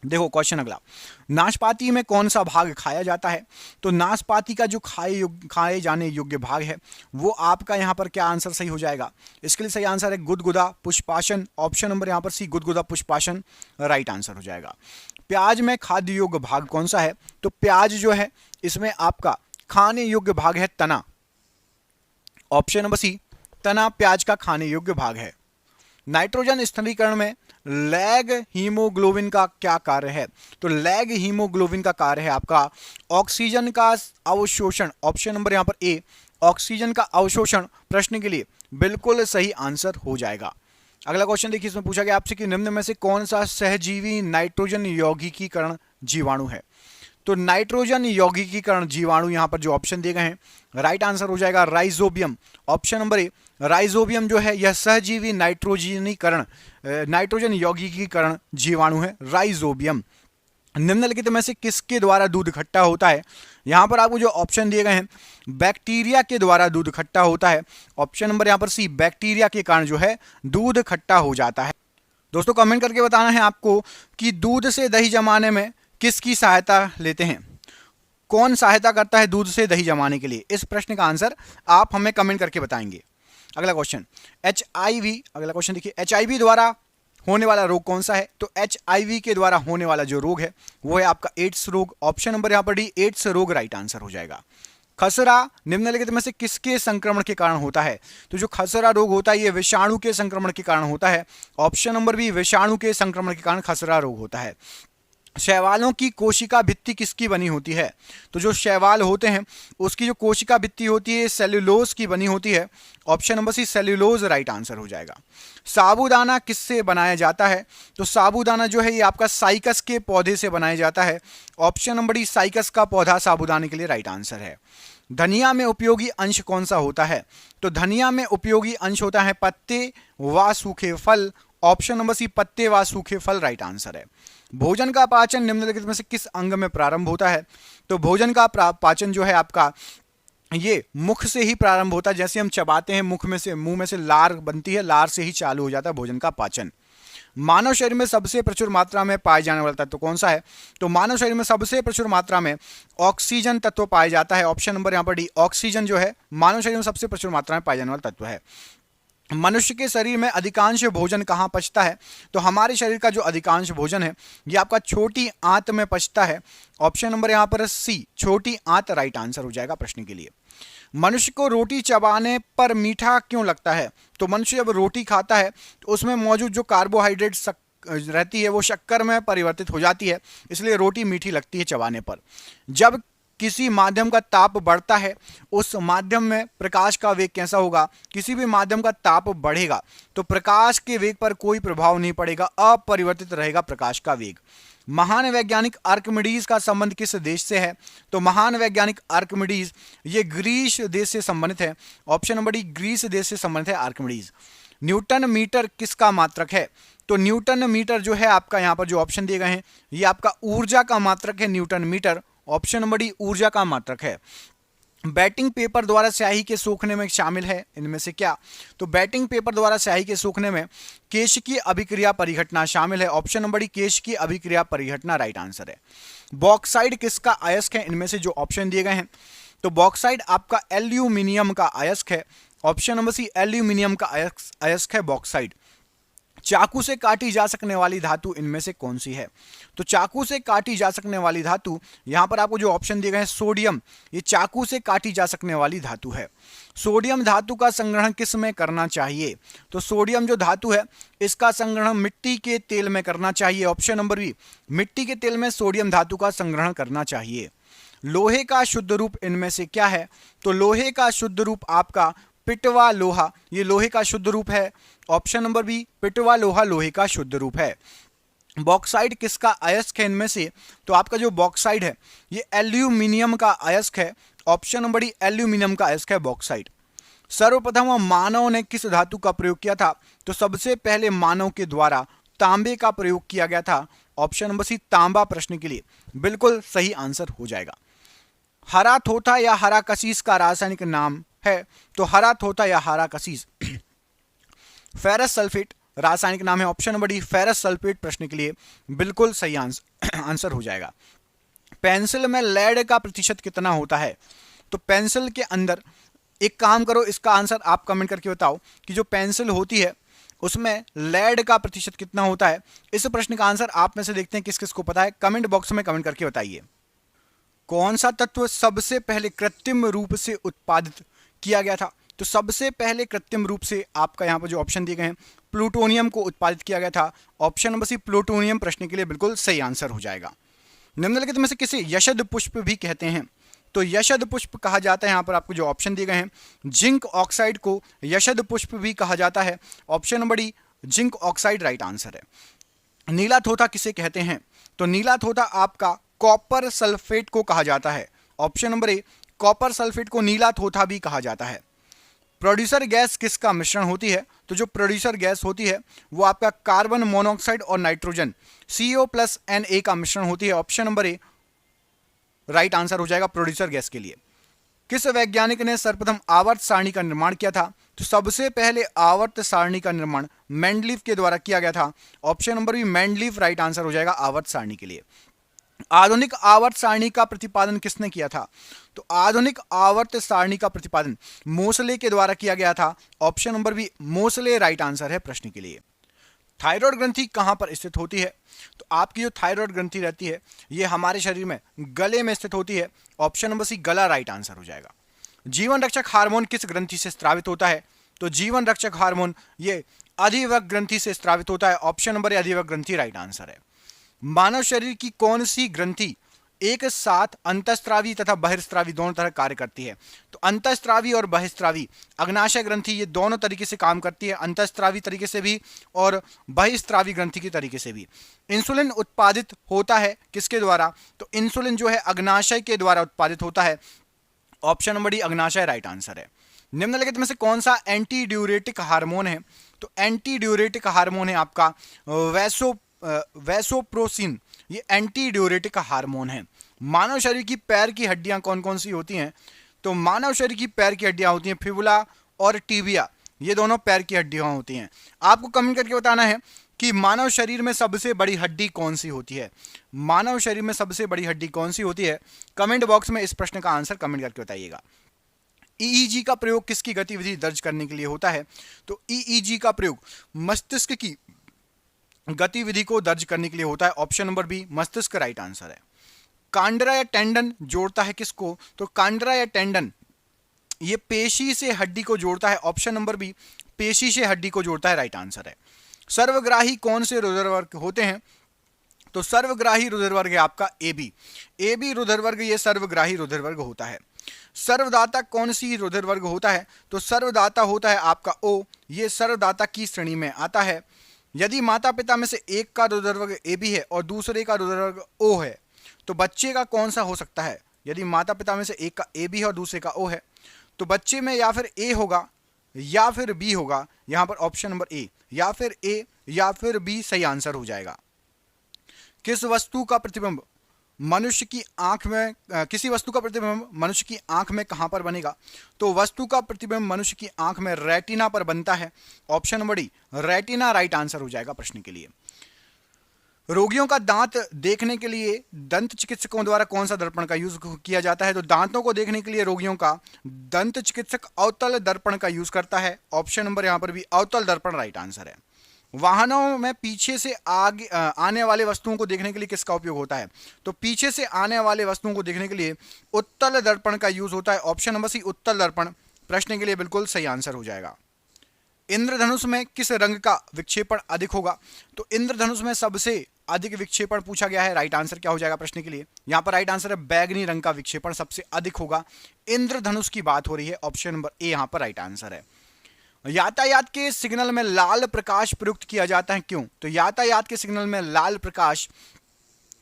देखो क्वेश्चन अगला, नाशपाती में कौन सा भाग खाया जाता है? तो नाशपाती का जो खाए जाने योग्य भाग है वो आपका यहाँ पर क्या आंसर सही हो जाएगा? इसके लिए सही आंसर है गुदगुदा पुष्पाशन, ऑप्शन नंबर यहाँ पर सी, गुदगुदा पुष्पाशन राइट आंसर हो जाएगा। प्याज में खाद्य योग्य भाग कौन सा है? तो प्याज जो है इसमें आपका खाने योग्य भाग है तना, ऑप्शन नंबर सी, तना प्याज का खाने योग्य भाग है। नाइट्रोजन स्थिरीकरण में लैग हीमोग्लोबिन का क्या कार्य है? तो लैग हीमोग्लोबिन का कार्य है आपका ऑक्सीजन का अवशोषण, ऑप्शन नंबर यहां पर ए, ऑक्सीजन का अवशोषण प्रश्न के लिए बिल्कुल सही आंसर हो जाएगा। अगला क्वेश्चन देखिए, इसमें पूछा गया आपसे कि निम्न में से कौन सा सहजीवी नाइट्रोजन यौगिकीकरण जीवाणु है? तो नाइट्रोजन यौगिकीकरण जीवाणु यहां पर जो ऑप्शन दिए गए हैं राइट आंसर हो जाएगा राइजोबियम, ऑप्शन नंबर ए, राइजोबियम जो है यह सहजीवी नाइट्रोजन यौगिकीकरण जीवाणु है राइजोबियम। निम्नलिखित में से किसके द्वारा दूध इकट्ठा होता है? यहां पर आपको जो ऑप्शन दिए गए हैं बैक्टीरिया के द्वारा दूध इकट्ठा होता है, ऑप्शन नंबर यहां पर सी, बैक्टीरिया के कारण जो है दूध खट्टा हो जाता है। दोस्तों कमेंट करके बताना है आपको कि दूध से दही जमाने में किसकी सहायता लेते हैं? कौन सहायता करता है दूध से दही जमाने के लिए? इस प्रश्न का आंसर आप हमें कमेंट करके बताएंगे। अगला क्वेश्चन, HIV, अगला क्वेश्चन देखिए, HIV द्वारा होने वाला रोग कौन सा है? तो HIV के द्वारा होने वाला जो रोग है वो है आपका एड्स रोग, ऑप्शन नंबर यहां पर डी, एड्स रोग राइट आंसर हो जाएगा। खसरा निम्नलिखित में से किसके संक्रमण के कारण होता है? तो जो खसरा रोग होता है ये विषाणु के संक्रमण के कारण होता है, ऑप्शन नंबर बी, विषाणु के संक्रमण के कारण खसरा रोग होता है। शैवालों की कोशिका भित्ति किसकी बनी होती है? तो जो शैवाल होते हैं उसकी जो कोशिका भित्ति होती है सेल्यूलोज की बनी होती है, option number C, cellulose right answer हो जाएगा। साबूदाना किससे बनाया जाता है? तो साबूदाना जो है ये आपका साइकस के पौधे से बनाया जाता है, ऑप्शन नंबर डी, साइकस का पौधा साबूदाने के लिए राइट आंसर है। धनिया में उपयोगी अंश कौन सा होता है? तो धनिया में उपयोगी अंश होता है पत्ते व सूखे फल, ऑप्शन नंबर सी, पत्ते व सूखे फल राइट आंसर है। भोजन का पाचन निम्नलिखित में से किस अंग में प्रारंभ होता है? तो भोजन का पाचन जो है आपका ये मुख से ही प्रारंभ होता है, जैसे हम चबाते हैं मुंह में से लार बनती है, लार से ही चालू हो जाता है भोजन का पाचन। मानव शरीर में सबसे प्रचुर मात्रा में पाए जाने वाला तत्व कौन सा है? तो मानव शरीर में सबसे प्रचुर मात्रा में ऑक्सीजन तत्व पाया जाता है, ऑप्शन नंबर यहां पर डी, ऑक्सीजन जो है मानव शरीर में सबसे प्रचुर मात्रा में पाए जाने वाला तत्व है। मनुष्य के शरीर में अधिकांश भोजन कहाँ पचता है? तो हमारे शरीर का जो अधिकांश भोजन है ये आपका छोटी आंत में पचता है, ऑप्शन नंबर यहाँ पर सी, छोटी आंत राइट आंसर हो जाएगा प्रश्न के लिए। मनुष्य को रोटी चबाने पर मीठा क्यों लगता है? तो मनुष्य जब रोटी खाता है तो उसमें मौजूद जो कार्बोहाइड्रेट रहती है वो शक्कर में परिवर्तित हो जाती है, इसलिए रोटी मीठी लगती है चबाने पर। जब किसी माध्यम का ताप बढ़ता है उस माध्यम में प्रकाश का वेग कैसा होगा? किसी भी माध्यम का ताप बढ़ेगा तो प्रकाश के वेग पर कोई प्रभाव नहीं पड़ेगा, अपरिवर्तित रहेगा प्रकाश का वेग। महान वैज्ञानिक आर्किमिडीज का संबंध किस देश से है? तो महान वैज्ञानिक आर्किमिडीज ये ग्रीस देश से संबंधित है। ऑप्शन नंबर डी, ग्रीस देश से संबंधित है आर्किमिडीज। न्यूटन मीटर किसका मात्रक है? तो न्यूटन मीटर जो है आपका, यहाँ पर जो ऑप्शन दिए गए हैं, ये आपका ऊर्जा का मात्रक है newton metre. Option number D ऊर्जा का मात्रक है। बैटिंग पेपर द्वारा स्याही के सूखने में शामिल है इनमें से क्या? तो बैटिंग पेपर द्वारा स्याही के सूखने में केशिकीय अभिक्रिया परिघटना शामिल है। ऑप्शन नंबर डी केशिकीय अभिक्रिया परिघटना राइट आंसर है। बॉक्साइड किसका अयस्क है? इनमें से जो ऑप्शन दिए गए हैं, तो बॉक्साइड आपका एल्यूमिनियम का अयस्क है। ऑप्शन नंबर सी एल्यूमिनियम का अयस्क है बॉक्साइड। चाकू से काटी जा सकने वाली धातु इनमें से कौन सी है? तो चाकू से काटी जा सकने वाली धातु, यहां पर आपको जो ऑप्शन दिए गए हैं सोडियम, ये चाकू से काटी जा सकने वाली धातु है। सोडियम धातु का संग्रहण किस में करना चाहिए? तो सोडियम जो धातु है इसका संग्रहण मिट्टी के तेल में करना चाहिए। ऑप्शन नंबर बी, मिट्टी के तेल में सोडियम धातु का संग्रहण करना चाहिए। लोहे का शुद्ध रूप इनमें से क्या है? तो लोहे का शुद्ध रूप आपका पिटवा लोहा, ये लोहे का शुद्ध रूप है। ऑप्शन नंबर बी पिटवा लोहा लोहे का शुद्ध रूप है। बॉक्साइड किसका अयस्क है इनमें से? तो आपका जो बॉक्साइड है ये एल्यूमिनियम का अयस्क है। ऑप्शन नंबर डी एल्यूमिनियम का अयस्क है बॉक्साइड। सर्वप्रथम मानव ने किस धातु का प्रयोग किया था? तो सबसे पहले मानव के द्वारा तांबे का प्रयोग किया गया था। ऑप्शन नंबर सी तांबा प्रश्न के लिए बिल्कुल सही आंसर हो जाएगा। हरा थोथा या हरा कसीस का रासायनिक नाम है? तो हरा थोथा या हरा कसीस फेरस सल्फेट रासायनिक नाम है। Option number D ferrous sulphate प्रश्न के लिए बिल्कुल सही आंसर हो जाएगा। पेंसिल में लेड का प्रतिशत कितना होता है? तो पेंसिल के अंदर, एक काम करो इसका आंसर आप कमेंट करके बताओ कि जो पेंसिल होती है उसमें लेड का प्रतिशत कितना होता है। इस प्रश्न का आंसर आप में से देखते हैं किस किस को पता है, कमेंट बॉक्स में कमेंट करके बताइए। कौन सा तत्व सबसे पहले कृत्रिम रूप से उत्पादित किया गया था? तो सबसे पहले कृत्रिम रूप से आपका यहाँ पर जो ऑप्शन दिए गए हैं प्लूटोनियम को उत्पादित किया गया था। ऑप्शन नंबर सी प्लूटोनियम प्रश्न के लिए बिल्कुल सही आंसर हो जाएगा। निम्नलिखित में से किसे यशद पुष्प भी कहते हैं? तो यशद पुष्प कहा जाता है, यहाँ पर आपको जो ऑप्शन दिए गए हैं, जिंक ऑक्साइड को यशद पुष्प भी कहा जाता है। Option number D zinc oxide right answer है। नीला थोथा किसे कहते हैं? तो नीला थोथा आपका कॉपर सल्फेट को कहा जाता है। ऑप्शन नंबर ए कॉपर सल्फेट को नीला थोथा भी कहा जाता है। प्रोड्यूसर गैस किसका मिश्रण होती है? तो जो प्रोड्यूसर गैस होती है वो आपका कार्बन मोनोऑक्साइड और नाइट्रोजन CO+Na का मिश्रण होती है। ऑप्शन नंबर ए राइट आंसर हो जाएगा प्रोड्यूसर गैस के लिए। किस वैज्ञानिक ने सर्वप्रथम आवर्त सारणी का निर्माण किया था? तो सबसे पहले आवर्त सारणी का निर्माण मेंडलीफ के द्वारा किया गया था। Option number B Mendeleev right answer हो जाएगा आवर्त सारणी के लिए। आधुनिक आवर्त सारणी का प्रतिपादन किसने किया था? तो आधुनिक आवर्त सारणी का प्रतिपादन मोसले के द्वारा किया गया था। Option number B Mosle right answer है प्रश्न के लिए। थायराइड ग्रंथि कहां पर स्थित होती है? तो आपकी जो थायराइड ग्रंथि रहती है ये हमारे शरीर में गले में स्थित होती है। ऑप्शन नंबर सी गला राइट आंसर हो जाएगा। जीवन रक्षक हार्मोन किस ग्रंथि से स्रावित होता है? तो जीवन रक्षक हार्मोन ये अधिवक्र ग्रंथि से स्रावित होता है। ऑप्शन नंबर ए अधिवक्र ग्रंथि राइट आंसर है। मानव शरीर की कौन सी ग्रंथि एक साथ अंतःस्रावी तथा बहिर्स्रावी दोनों तरह कार्य करती है? तो अंतःस्रावी और बहिर्स्रावी अग्नाशय ग्रंथि ये दोनों तरीके से काम करती है, अंतःस्रावी तरीके से भी और बहिर्स्रावी ग्रंथि के तरीके से भी। इंसुलिन उत्पादित होता है किसके द्वारा? तो इंसुलिन जो है अग्नाशय के द्वारा उत्पादित होता है। ऑप्शन नंबर डी अग्नाशय राइट आंसर है। निम्नलिखित में से कौन सा एंटी ड्यूरेटिक हार्मोन है? तो एंटी ड्यूरेटिक हार्मोन है आपका वैसोप्रोसिन, ये एंटी ड्यूरेटिक हार्मोन है। मानव शरीर की पैर की हड्डियां कौन कौन सी होती हैं? तो मानव शरीर की पैर की हड्डियां होती हैं फिबुला और टिबिया, ये दोनों पैर की हड्डियां होती हैं। आपको कमेंट करके बताना है कि मानव शरीर में सबसे बड़ी हड्डी कौन सी होती है? मानव शरीर में सबसे बड़ी हड्डी कौन सी होती है? कमेंट बॉक्स में इस प्रश्न का आंसर कमेंट करके बताइएगा। EEG का प्रयोग किसकी गतिविधि दर्ज करने के लिए होता है? तो EEG का प्रयोग मस्तिष्क की गतिविधि को दर्ज करने के लिए होता है। ऑप्शन नंबर बी मस्तिष्क राइट आंसर है। कांडरा या टेंडन जोड़ता है किसको? तो कांडरा या टेंडन ये पेशी से हड्डी को जोड़ता है। ऑप्शन नंबर बी पेशी से हड्डी को जोड़ता है राइट आंसर है। सर्वग्राही कौन से रुधिरवर्ग होते हैं? तो सर्वग्राही रुधिरवर्ग है आपका AB रुधिरवर्ग ये सर्वग्राही रुधिरवर्ग होता है। सर्वदाता कौन सी रुधिरवर्ग होता है? तो सर्वदाता होता है आपका O, ये सर्वदाता की श्रेणी में आता है। यदि माता पिता में से एक का रुधिरवर्ग ए बी है और दूसरे का रुधिरवर्ग ओ है तो बच्चे का कौन सा हो सकता है? यदि माता पिता में से एक का ए बी है और दूसरे का ओ है तो बच्चे में या फिर ए होगा या फिर बी होगा। यहां पर ऑप्शन नंबर ए, या फिर ए या फिर बी सही आंसर हो जाएगा। किस वस्तु का प्रतिबिंब मनुष्य की आंख में किसी वस्तु का प्रतिबिंब मनुष्य की आंख में कहां पर बनेगा? तो वस्तु का प्रतिबिंब मनुष्य की आंख में रेटिना पर बनता है। Option number D, retina right answer हो जाएगा प्रश्न के लिए। रोगियों का दांत देखने के लिए दंत चिकित्सकों द्वारा कौन सा दर्पण का यूज किया जाता है? तो दांतों को देखने के लिए रोगियों का दंत चिकित्सक अवतल दर्पण का यूज करता है। ऑप्शन नंबर यहां पर भी अवतल दर्पण राइट आंसर है। वाहनों में पीछे से आगे आने वाले वस्तुओं को देखने के लिए किसका उपयोग होता है? तो पीछे से आने वाले वस्तुओं को देखने के लिए उत्तल दर्पण का यूज होता है। ऑप्शन नंबर सी, उत्तल दर्पण प्रश्न के लिए बिल्कुल सही आंसर हो जाएगा। इंद्रधनुष में किस रंग का विक्षेपण अधिक होगा? तो इंद्रधनुष में सबसे अधिक विक्षेपण पूछा गया है। राइट आंसर क्या हो जाएगा प्रश्न के लिए? यहां पर राइट आंसर है बैगनी रंग का विक्षेपण सबसे अधिक होगा। इंद्रधनुष की बात हो रही है। ऑप्शन नंबर ए यहां पर राइट आंसर है। यातायात के सिग्नल में लाल प्रकाश प्रयुक्त किया जाता है, क्यों? तो यातायात के सिग्नल में लाल प्रकाश,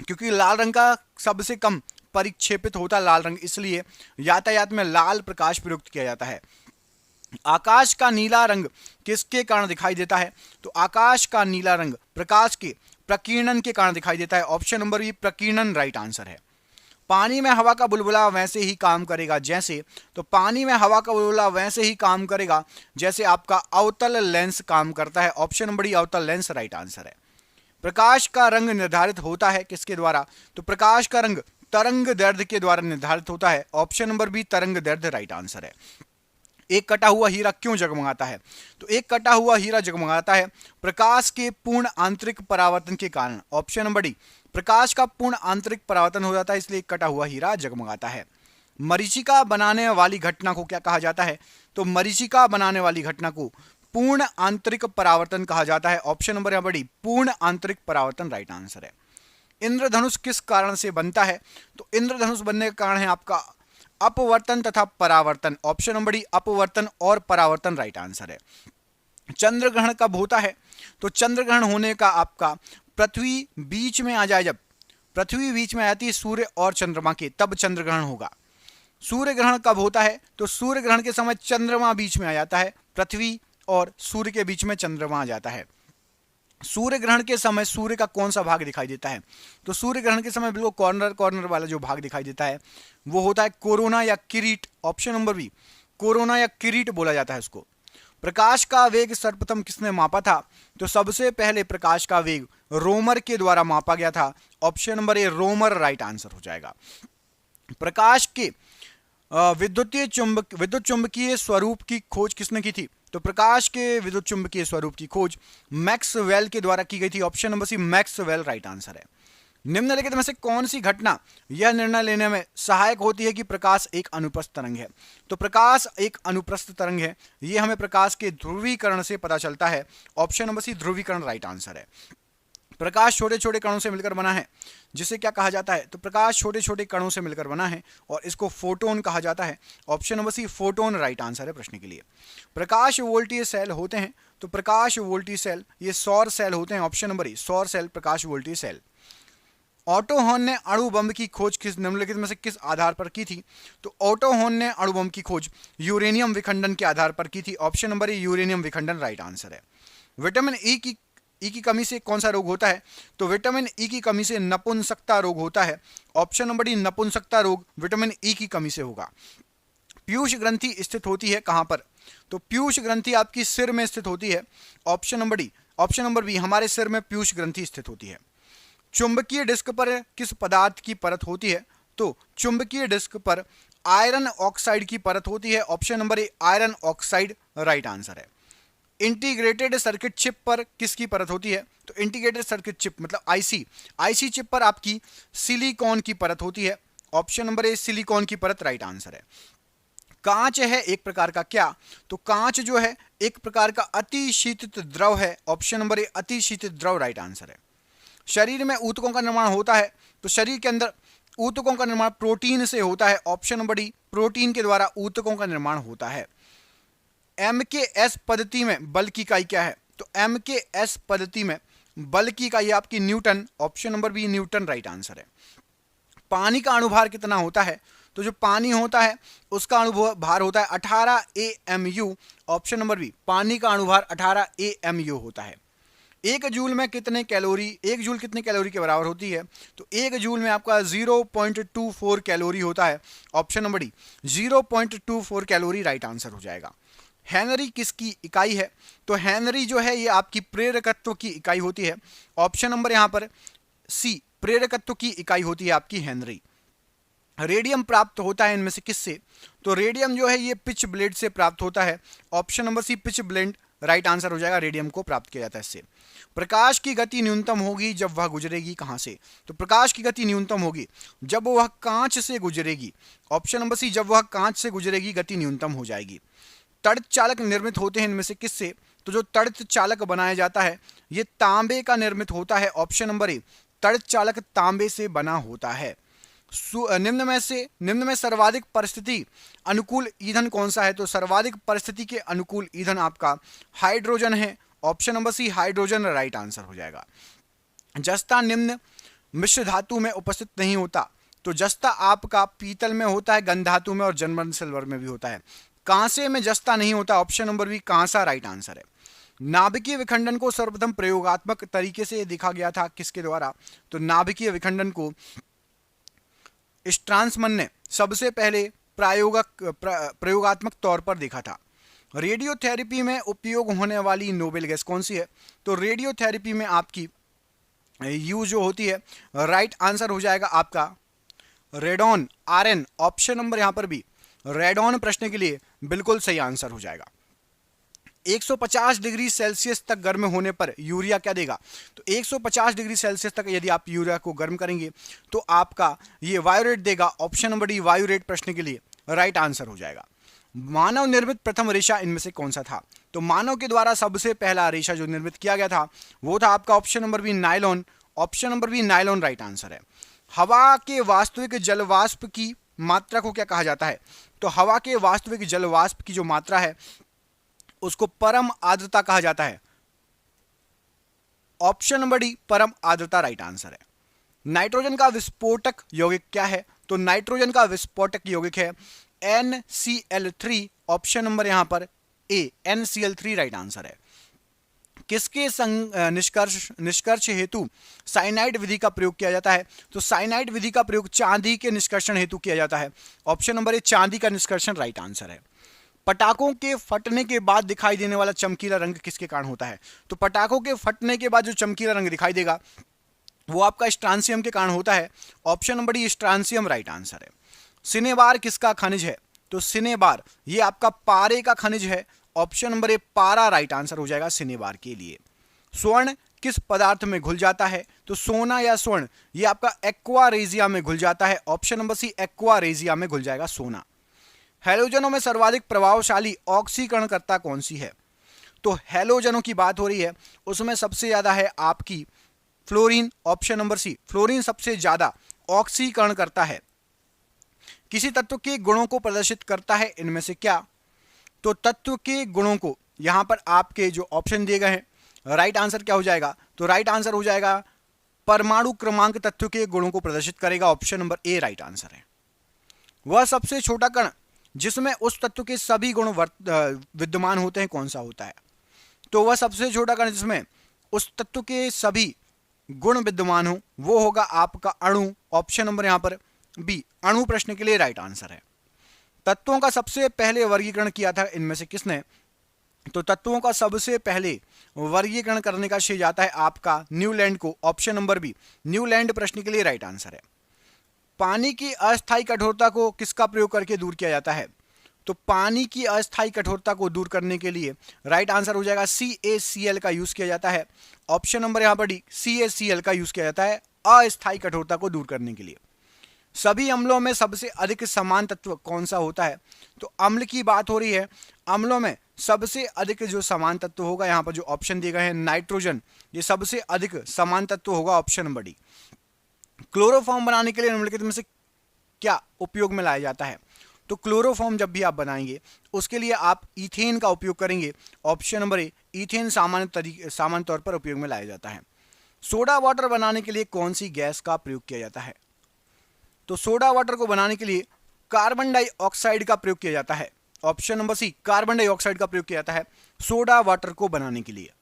क्योंकि लाल रंग का सबसे कम परिक्षेपित होता है लाल रंग, इसलिए यातायात में लाल प्रकाश प्रयुक्त किया जाता है। आकाश का नीला रंग किसके कारण दिखाई देता है? तो आकाश का नीला रंग प्रकाश के प्रकीर्णन के कारण दिखाई देता है। ऑप्शन नंबर बी, प्रकीर्णन राइट आंसर है। पानी में हवा का बुलबुला वैसे ही काम करेगा जैसे, तो पानी में हवा का बुलबुला वैसे ही काम करेगा जैसे आपका अवतल लेंस काम करता है। ऑप्शन नंबर डी, अवतल लेंस राइट आंसर है। प्रकाश का रंग निर्धारित होता है किसके द्वारा? तो प्रकाश का रंग तरंग दैर्ध्य के द्वारा निर्धारित होता है। ऑप्शन नंबर बी, तरंग दैर्ध्य राइट आंसर है। एक कटा हुआ हीरा क्यों जगमगाता है? तो एक कटा हुआ हीरा जगमगाता है प्रकाश के पूर्ण आंतरिक परावर्तन के कारण। ऑप्शन नंबर डी, प्रकाश का पूर्ण आंतरिक परावर्तन हो जाता है इसलिए कटा हुआ हीरा जगमगाता है। मरीचिका बनाने वाली घटना को क्या कहा जाता है? तो मरीचिका बनाने वाली घटना को पूर्ण आंतरिक परावर्तन कहा जाता है। ऑप्शन नंबर यहां पर डी, पूर्ण आंतरिक परावर्तन राइट आंसर है। इंद्रधनुष किस कारण से बनता है? तो इंद्रधनुष बनने का कारण है आपका अपवर्तन तथा परावर्तन। ऑप्शन नंबर डी, अपवर्तन और परावर्तन राइट आंसर है। चंद्र ग्रहण कब होता है? तो चंद्र ग्रहण होने का आपका पृथ्वी बीच में आ जाए, जब पृथ्वी बीच में आती है सूर्य और चंद्रमा के, तब चंद्र ग्रहण होगा। सूर्य ग्रहण कब होता है? तो सूर्य ग्रहण के समय चंद्रमा बीच में आ जाता है, पृथ्वी और सूर्य के बीच में चंद्रमा आ जाता है। सूर्य ग्रहण के समय सूर्य का कौन सा भाग दिखाई देता है? तो सूर्य ग्रहण के समय बिल्कुल कॉर्नर कॉर्नर वाला जो भाग दिखाई देता है वो होता है कोरोना या किरीट। ऑप्शन नंबर बी, कोरोना या किरीट बोला जाता है उसको। प्रकाश का वेग सर्वप्रथम किसने मापा था? तो सबसे पहले प्रकाश का वेग रोमर के द्वारा मापा गया था। Option number A, Roemer right answer हो जाएगा। प्रकाश के विद्युत चुंबकीय स्वरूप की खोज किसने की थी? तो प्रकाश के विद्युत चुंबकीय स्वरूप की खोज मैक्सवेल के द्वारा की गई थी। Option number C, Maxwell right answer है। निम्नलिखित में से कौन सी घटना यह निर्णय लेने में सहायक होती है कि प्रकाश एक अनुप्रस्थ तरंग है? तो प्रकाश एक अनुप्रस्थ तरंग है, यह हमें प्रकाश के ध्रुवीकरण से पता चलता है। ऑप्शन नंबर सी, ध्रुवीकरण राइट आंसर है। प्रकाश छोटे छोटे कणों से मिलकर बना है, जिसे क्या कहा जाता है? तो प्रकाश छोटे छोटे कणों से मिलकर बना है और इसको फोटोन कहा जाता है। Option number C, photon right answer है प्रश्न के लिए। प्रकाश वोल्टीय सेल होते हैं, तो प्रकाश वोल्टीय सेल ये सौर सेल होते हैं। ऑप्शन नंबर ए, सौर सेल प्रकाश वोल्टीय सेल। ऑटो हॉर्न ने अणु बम की खोज किस निम्नलिखित में से किस आधार पर की थी? तो ऑटो हॉर्न ने अणु बम की खोज यूरेनियम विखंडन के आधार पर की थी। ऑप्शन नंबर ए, यूरेनियम विखंडन राइट आंसर है। विटामिन ई की कमी से कौन सा रोग होता है? तो विटामिन ई की कमी से नपुंसकता रोग होता है। ऑप्शन नंबर डी, नपुंसकता रोग विटामिन ई की कमी से होगा। पीयूष ग्रंथि स्थित होती है कहां पर? तो पीयूष ग्रंथि आपकी सिर में स्थित होती है। Option number D, option number B, हमारे सिर में पीयूष ग्रंथि स्थित होती है। चुंबकीय डिस्क पर किस पदार्थ की परत होती है? तो चुंबकीय डिस्क पर आयरन ऑक्साइड की परत होती है। ऑप्शन नंबर ए, आयरन ऑक्साइड राइट आंसर है। इंटीग्रेटेड सर्किट चिप पर किसकी परत होती है? तो इंटीग्रेटेड सर्किट चिप मतलब आईसी चिप पर आपकी सिलिकॉन की परत होती है। ऑप्शन नंबर ए, सिलिकॉन की परत राइट आंसर है। कांच है एक प्रकार का क्या? तो कांच जो है एक प्रकार का अतिशीतित द्रव है। ऑप्शन नंबर ए, अतिशीतित द्रव राइट आंसर है। शरीर में ऊतकों का निर्माण होता है, तो शरीर के अंदर ऊतकों का निर्माण प्रोटीन से होता है। ऑप्शन नंबर डी, प्रोटीन के द्वारा ऊतकों का निर्माण होता है। MKS पद्धति में बल की इकाई क्या है? तो MKS पद्धति में बल की इकाई आपकी newton, option number B newton right answer है। पानी का अणुभार कितना होता है? तो जो पानी होता है उसका अणुभार होता है 18 AMU, ऑप्शन नंबर बी पानी का अणुभार 18 AMU होता है। एक जूल में कितने कैलोरी, एक जूल कितने कैलोरी के बराबर होती है? तो एक जूल में आपका 0.24 कैलोरी होता है, option number D 0.24 calorie right answer हो जाएगा। हेनरी किसकी इकाई है? तो हेनरी जो है ये आपकी प्रेरकत्व की इकाई होती है, ऑप्शन नंबर यहां पर सी प्रेरकत्व की इकाई होती है आपकी हेनरी। रेडियम प्राप्त होता है इनमें से किससे? तो रेडियम जो है ये पिच ब्लेड से प्राप्त होता है, option number C pitch blende right answer हो जाएगा। रेडियम को प्राप्त किया जाता है इससे। प्रकाश की गति न्यूनतम होगी जब वह गुजरेगी कहां से? तो प्रकाश की गति न्यूनतम होगी जब वह कांच से गुजरेगी, ऑप्शन नंबर सी जब वह कांच से गुजरेगी गति न्यूनतम हो जाएगी। तड़ित चालक निर्मित होते हैं इनमें से किससे? तो जो तड़ित चालक बनाया जाता है ये तांबे का निर्मित होता है, ऑप्शन नंबर ए तड़ित चालक तांबे से बना होता है। निम्न में सर्वाधिक परिस्थिति अनुकूल ईंधन कौन सा है? तो सर्वाधिक परिस्थिति के अनुकूल ईंधन आपका हाइड्रोजन है, option number C hydrogen right answer हो जाएगा। जस्ता निम्न मिश्र धातु में उपस्थित नहीं होता, तो जस्ता आपका पीतल में होता है, गंध धातु में और जर्मन सिल्वर में भी होता है। कांसे में जस्ता नहीं होता, ऑप्शन नंबर बी कांसा राइट आंसर है। नाभिकीय विखंडन को सर्वप्रथम प्रयोगात्मक तरीके से देखा गया था किसके द्वारा? तो नाभिकीय विखंडन को स्ट्रांसमन ने सबसे पहले प्रयोगात्मक तौर पर देखा था। रेडियोथेरेपी में उपयोग होने वाली नोबेल गैस कौन सी है? तो रेडियोथेरेपी में आपकी यूज जो होती है राइट आंसर हो जाएगा आपका रेडॉन RN, ऑप्शन नंबर यहां पर भी रेडॉन प्रश्न के लिए बिल्कुल सही आंसर हो जाएगा। 150 डिग्री सेल्सियस तक गर्म होने पर यूरिया क्या देगा? तो 150 डिग्री सेल्सियस तक यदि आप यूरिया को गर्म करेंगे तो आपका ये वायुरेट देगा, ऑप्शन नंबर डी वायुरेट प्रश्न के लिए राइट आंसर हो जाएगा। मानव निर्मित प्रथम रेशा इनमें से कौन सा था? तो मानव के द्वारा सबसे पहला रेशा जो निर्मित किया गया था वो था आपका option number B nylon, option number B nylon right answer है। हवा के वास्तविक जलवाष्प की मात्रा को क्या कहा जाता है? तो हवा के वास्तविक जलवाष्प की जो मात्रा है उसको परम आर्द्रता कहा जाता है, ऑप्शन नंबर डी परम आर्द्रता राइट आंसर है। नाइट्रोजन का विस्फोटक यौगिक क्या है? तो नाइट्रोजन का विस्फोटक यौगिक है NCl3, ऑप्शन नंबर यहां पर ए NCl3 राइट आंसर है। किसके निष्कर्ष हेतु साइनाइड विधि का प्रयोग किया जाता है? तो साइनाइड विधि का प्रयोग चांदी के निष्कर्षण हेतु किया जाता है, ऑप्शन नंबर ए चांदी का निष्कर्षण राइट आंसर है। पटाखों के फटने के बाद दिखाई देने वाला चमकीला रंग किसके कारण होता है? तो पटाखों के फटने के बाद जो चमकीला रंग दिखाई देगा वो आपका स्ट्रांसियम के कारण होता है, option number D strontium right answer है। सिनेबार किसका खनिज है? तो सिनेबार ये आपका पारे का खनिज है, ऑप्शन नंबर ए पारा राइट आंसर हो जाएगा सिनेबार के लिए। स्वर्ण किस पदार्थ में घुल जाता है? तो सोना या स्वर्ण ये आपका एक्वा रेजिया में घुल जाता है, option number C aqua regia में घुल जाएगा सोना। हैलोजनों में सर्वाधिक प्रभावशाली ऑक्सीकरणकर्ता कौन सी है? तो हैलोजनों की बात हो रही है उसमें सबसे ज्यादा है आपकी fluorine, option number C fluorine सबसे ज्यादा ऑक्सीकरण करता है। किसी तत्व के गुणों को प्रदर्शित करता है इनमें से क्या? तो तत्व के गुणों को यहां पर आपके जो ऑप्शन दिए गए हैं राइट आंसर क्या हो जाएगा? तो राइट आंसर हो जाएगा परमाणु क्रमांक तत्व के गुणों को प्रदर्शित करेगा, ऑप्शन नंबर ए राइट आंसर है। वह सबसे छोटा कण जिसमें उस तत्व के सभी गुण विद्यमान होते हैं कौन सा होता है? तो वह सबसे छोटा कण जिसमें उस तत्व के सभी गुण विद्यमान हो वो होगा आपका अणु, ऑप्शन नंबर यहां पर बी अणु प्रश्न के लिए राइट आंसर है। तत्वों का सबसे पहले वर्गीकरण किया था इनमें से किसने? तो तत्वों का सबसे पहले वर्गीकरण करने का श्रेय जाता है आपका न्यूलैंड को, ऑप्शन नंबर बी न्यूलैंड प्रश्न के लिए राइट आंसर है। पानी की अस्थायी कठोरता को किसका प्रयोग करके दूर किया जाता है? तो पानी की अस्थायी कठोरता को दूर करने के लिए राइट आंसर हो जाएगा CaCl का यूज किया जाता है, ऑप्शन नंबर यहां पर डी CaCl का यूज किया जाता है अस्थायी कठोरता को दूर करने के लिए। सभी अम्लों में सबसे अधिक समान तत्व कौन सा होता है? तो अम्ल की बात हो रही है, अम्लों में सबसे अधिक जो समान तत्व होगा यहां पर जो ऑप्शन दिए गए हैं नाइट्रोजन, ये सबसे अधिक समान तत्व होगा, ऑप्शन नंबर डी। क्लोरोफॉर्म बनाने के लिए निम्नलिखित में से क्या उपयोग में लाया जाता है? तो क्लोरोफॉर्म जब भी आप बनाएंगे उसके लिए आप इथेन का उपयोग करेंगे। ऑप्शन नंबर ए, इथेन सामान्य तौर पर उपयोग में लाया जाता है। सोडा वाटर बनाने के लिए कौन सी गैस का प्रयोग किया जाता है? तो सोडा वाटर को बनाने के लिए कार्बन डाइऑक्साइड का प्रयोग किया जाता है। Option number C, carbon dioxide का प्रयोग किया जाता है सोडा वाटर को बनाने के लिए।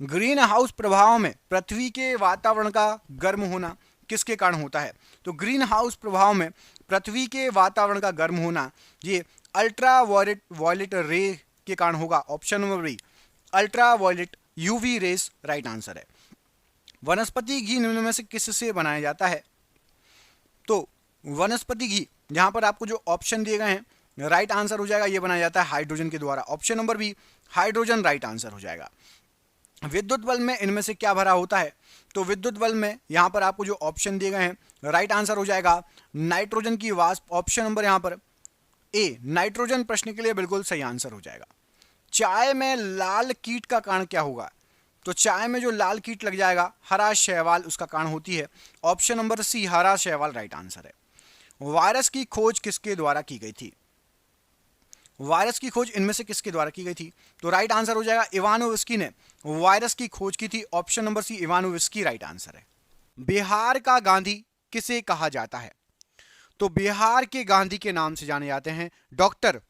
ग्रीन हाउस प्रभाव में पृथ्वी के वातावरण का गर्म होना किसके कारण होता है? तो ग्रीन हाउस प्रभाव में पृथ्वी के वातावरण का गर्म होना ये अल्ट्रा वायलेट रे के कारण होगा। Option number B, ultra violet UV rays right answer है। वनस्पति घी निम्न में से किससे बनाया जाता है? तो वनस्पति घी, यहां पर आपको जो ऑप्शन दिए गए हैं राइट आंसर हो जाएगा, ये बनाया जाता है हाइड्रोजन के द्वारा। Option number B, hydrogen right answer हो जाएगा। विद्युत बल्ब में इनमें से क्या भरा होता है? तो विद्युत बल्ब में यहां पर आपको जो ऑप्शन दिए गए हैं राइट आंसर हो जाएगा नाइट्रोजन की वाष्प। ऑप्शन नंबर यहां पर ए, नाइट्रोजन प्रश्न के लिए बिल्कुल सही आंसर हो जाएगा। चाय में लाल कीट का कारण क्या होगा? तो चाय में जो लाल कीट लग जाएगा हरा शैवाल उसका कारण होती है। ऑप्शन नंबर सी, हरा शैवाल राइट आंसर है। वायरस की खोज किसके द्वारा की गई थी? वायरस की खोज इनमें से किसके द्वारा की गई थी? तो राइट आंसर हो जाएगा इवानोविस्की ने वायरस की खोज की थी। Option number C, Ivanovsky right answer है। बिहार का गांधी किसे कहा जाता है? तो बिहार के गांधी के नाम से जाने जाते हैं doctor